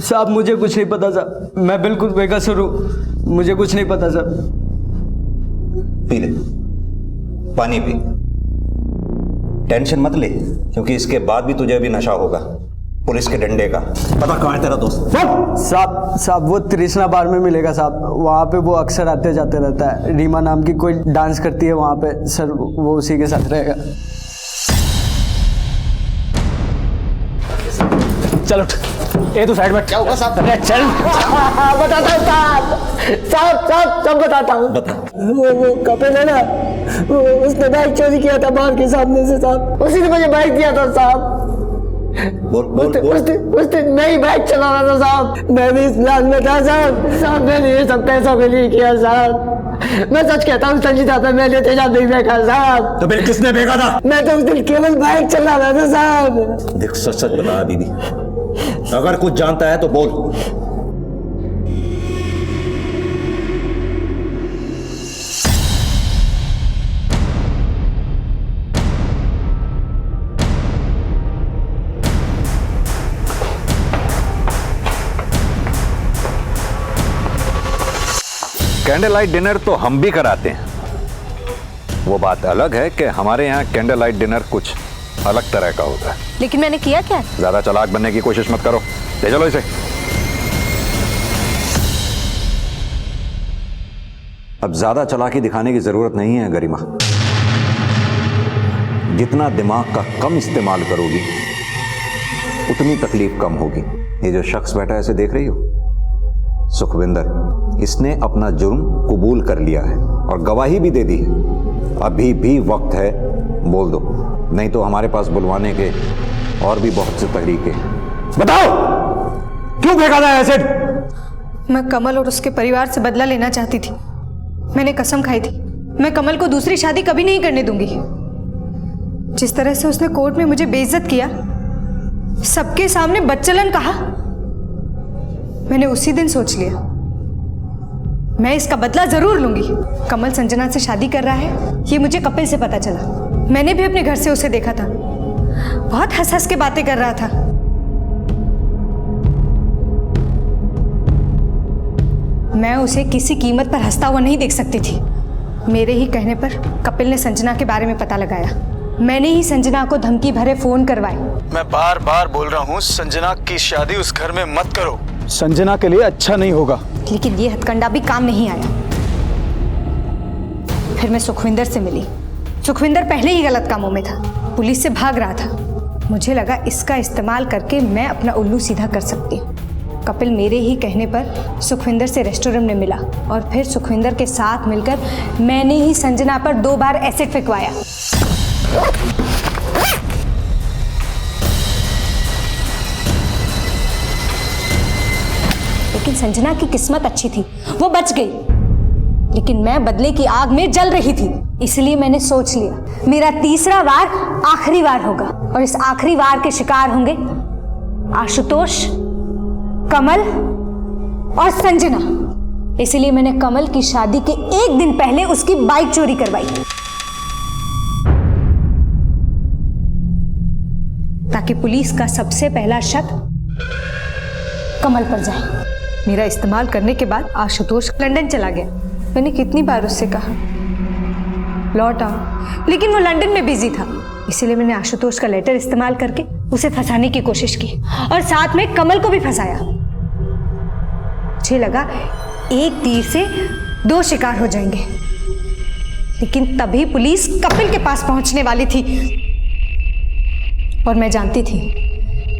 साहब मुझे कुछ नहीं पता साहब। मैं बिल्कुल बेकसूर हूँ। मुझे कुछ नहीं पता साहब। पी ले, पानी पी। टेंशन मत ले, क्योंकि इसके बाद भी तुझे अभी नशा होगा पुलिस के डंडे का। पता कहाँ है तेरा दोस्त? साहब वो तृष्णा बार में मिलेगा साहब। वहाँ पे वो अक्सर आते जाते रहता है। रीमा नाम की कोई डांस करती है वहाँ पे सर, वो उसी के साथ रहेगा। चलो ये तो साइड में। क्या होगा साहब? अरे चल बताता हूँ साहब सब बताता हूँ। वो कपिल है ना, उसने बाइक चोरी किया था बाहर के सामने से साहब। उसी ने मुझे बाइक दिया था साहब। उस दिन मैं ही बाइक चला रहा था साहब। मैं भी इस प्लान में था साहब। मैंने ये सब पैसों के लिए किया साहब। मैं सच कहता हूँ संजीदा पे मैंने तेजा नहीं देखा साहब। तो फिर किसने फेंका था? मैं तो उस दिन केवल बाइक चला रहा था साहब। देख, सच सच बता दीदी, अगर कुछ जानता है तो बोल। कैंडल लाइट डिनर तो हम भी कराते हैं। वो बात अलग है कि हमारे यहाँ कैंडल लाइट डिनर कुछ अलग तरह का होता है। लेकिन मैंने किया क्या? ज्यादा चालाक बनने की कोशिश मत करो। ले चलो इसे। अब ज्यादा चालाकी दिखाने की जरूरत नहीं है गरिमा। जितना दिमाग का कम इस्तेमाल करोगी उतनी तकलीफ कम होगी। ये जो शख्स बैठा है इसे देख रही हो? सुखविंदर, इसने अपना जुर्म कबूल कर लिया है और गवाही भी दे दी है। अभी भी वक्त है, बोल दो, नहीं तो हमारे पास बुलवाने के और भी बहुत से तरीके हैं। बताओ क्यों फेंका था एसिड? मैं कमल और उसके परिवार से बदला लेना चाहती थी। मैंने कसम खाई थी मैं कमल को दूसरी शादी कभी नहीं करने दूंगी। जिस तरह से उसने कोर्ट में मुझे बेइज्जत किया, सबके सामने बदचलन कहा, मैंने उसी दिन सोच लिया मैं इसका बदला जरूर लूंगी। कमल संजना से शादी कर रहा है ये मुझे कपिल से पता चला। मैंने भी अपने घर से उसे देखा था, बहुत हंस हंस के बातें कर रहा था। मैं उसे किसी कीमत पर हंसता हुआ नहीं देख सकती थी। मेरे ही कहने पर कपिल ने संजना के बारे में पता लगाया। मैंने ही संजना को धमकी भरे फोन करवाए। मैं बार बार बोल रहा हूँ संजना की शादी उस घर में मत करो। संजना के लिए अच्छा नहीं होगा। लेकिन ये हथकंडा भी काम नहीं आया। फिर मैं सुखविंदर से मिली। सुखविंदर पहले ही गलत कामों में था, पुलिस से भाग रहा था। मुझे लगा इसका इस्तेमाल करके मैं अपना उल्लू सीधा कर सकती हूँ। कपिल मेरे ही कहने पर सुखविंदर से रेस्टोरेंट में मिला और फिर सुखविंदर के साथ मिलकर मैंने ही संजना पर 2 बार एसिड फेंकवाया। लेकिन संजना की किस्मत अच्छी थी, वो बच गई। लेकिन मैं बदले की आग में जल रही थी। इसलिए मैंने सोच लिया मेरा तीसरा वार आखिरी वार होगा और इस आखिरी वार के शिकार होंगे आशुतोष, कमल और संजना। इसलिए मैंने कमल की शादी के 1 दिन पहले उसकी बाइक चोरी करवाई ताकि पुलिस का सबसे पहला शक कमल पर जाए। मेरा इस्तेमाल करने के बाद आशुतोष लंदन चला गया। मैंने कितनी बार उससे कहा लौट आओ, लेकिन वो लंदन में बिजी था। इसीलिए मैंने आशुतोष का लेटर इस्तेमाल करके उसे फंसाने की कोशिश की और साथ में कमल को भी फंसाया। मुझे लगा एक तीर से 2 शिकार हो जाएंगे। लेकिन तभी पुलिस कपिल के पास पहुंचने वाली थी और मैं जानती थी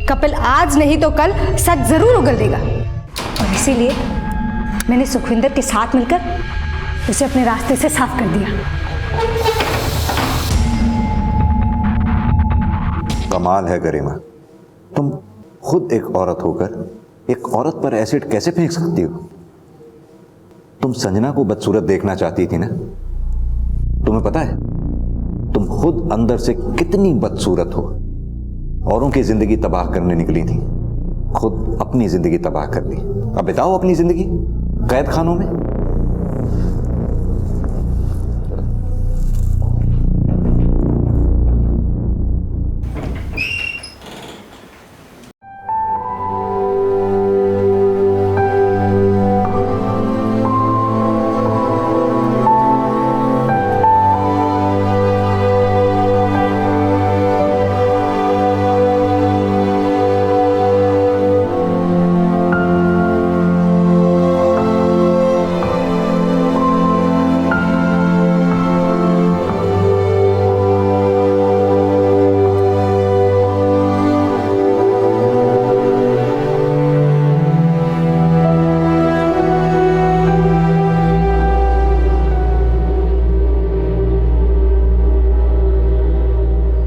कपिल आज नहीं तो कल सच जरूर उगल देगा। और इसीलिए मैंने सुखविंदर के साथ मिलकर उसे अपने रास्ते से साफ कर दिया। कमाल है गरिमा, तुम खुद एक औरत होकर एक औरत पर एसिड कैसे फेंक सकती हो? तुम संजना को बदसूरत देखना चाहती थी ना? तुम्हें पता है तुम खुद अंदर से कितनी बदसूरत हो। औरों की जिंदगी तबाह करने निकली थी, खुद अपनी जिंदगी तबाह कर दी। अब बिताओ अपनी जिंदगी कैद खानों में।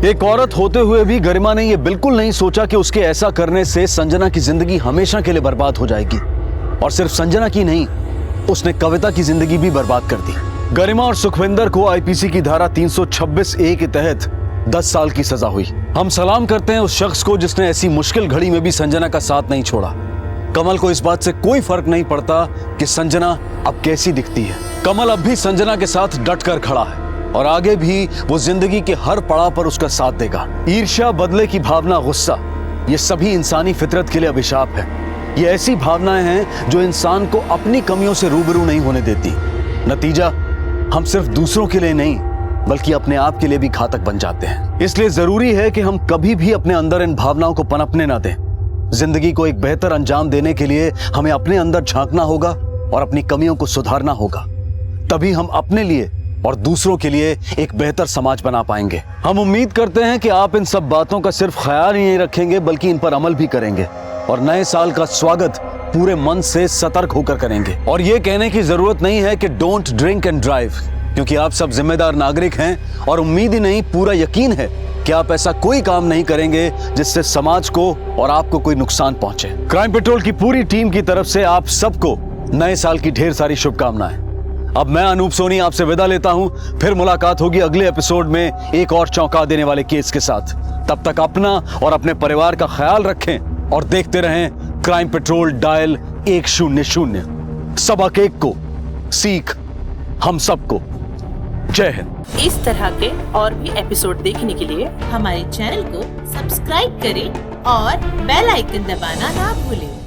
एक औरत होते हुए भी गरिमा ने यह बिल्कुल नहीं सोचा कि उसके ऐसा करने से संजना की जिंदगी हमेशा के लिए बर्बाद हो जाएगी। और सिर्फ संजना की नहीं, उसने कविता की जिंदगी भी बर्बाद कर दी। गरिमा और सुखविंदर को आईपीसी की धारा 326A के तहत 10 साल की सजा हुई। हम सलाम करते हैं उस शख्स को जिसने ऐसी मुश्किल घड़ी में भी संजना का साथ नहीं छोड़ा। कमल को इस बात से कोई फर्क नहीं पड़ता कि संजना अब कैसी दिखती है। कमल अब भी संजना के साथ डट कर खड़ा है और आगे भी वो जिंदगी के हर पड़ाव पर उसका साथ देगा। ईर्ष्या, बदले की भावना, गुस्सा, ये सभी इंसानी फितरत के लिए अभिशाप है। ये ऐसी भावनाएं हैं जो इंसान को अपनी कमियों से रूबरू नहीं होने देती। नतीजा हम सिर्फ दूसरों के लिए नहीं बल्कि अपने आप के लिए भी घातक बन जाते हैं। इसलिए जरूरी है कि हम कभी भी अपने अंदर इन भावनाओं को पनपने ना दें। जिंदगी को एक बेहतर अंजाम देने के लिए हमें अपने अंदर झांकना होगा और अपनी कमियों को सुधारना होगा। तभी हम अपने लिए और दूसरों के लिए एक बेहतर समाज बना पाएंगे। हम उम्मीद करते हैं कि आप इन सब बातों का सिर्फ ख्याल ही नहीं रखेंगे बल्कि इन पर अमल भी करेंगे और नए साल का स्वागत पूरे मन से सतर्क होकर करेंगे। और ये कहने की जरूरत नहीं है कि डोंट ड्रिंक एंड ड्राइव, क्योंकि आप सब जिम्मेदार नागरिक हैं और उम्मीद ही नहीं पूरा यकीन है कि आप ऐसा कोई काम नहीं करेंगे जिससे समाज को और आपको कोई नुकसान पहुंचे। क्राइम पेट्रोल की पूरी टीम की तरफ से आप सबको नए साल की ढेर सारी शुभकामनाएं। अब मैं अनूप सोनी आपसे विदा लेता हूं। फिर मुलाकात होगी अगले एपिसोड में एक और चौंका देने वाले केस के साथ। तब तक अपना और अपने परिवार का ख्याल रखें और देखते रहें क्राइम पेट्रोल डायल 100। सबक एक को सीख हम सबको। जय हिंद। इस तरह के और भी एपिसोड देखने के लिए हमारे चैनल को सब्सक्राइब करें और बेल आइकन दबाना ना भूलें।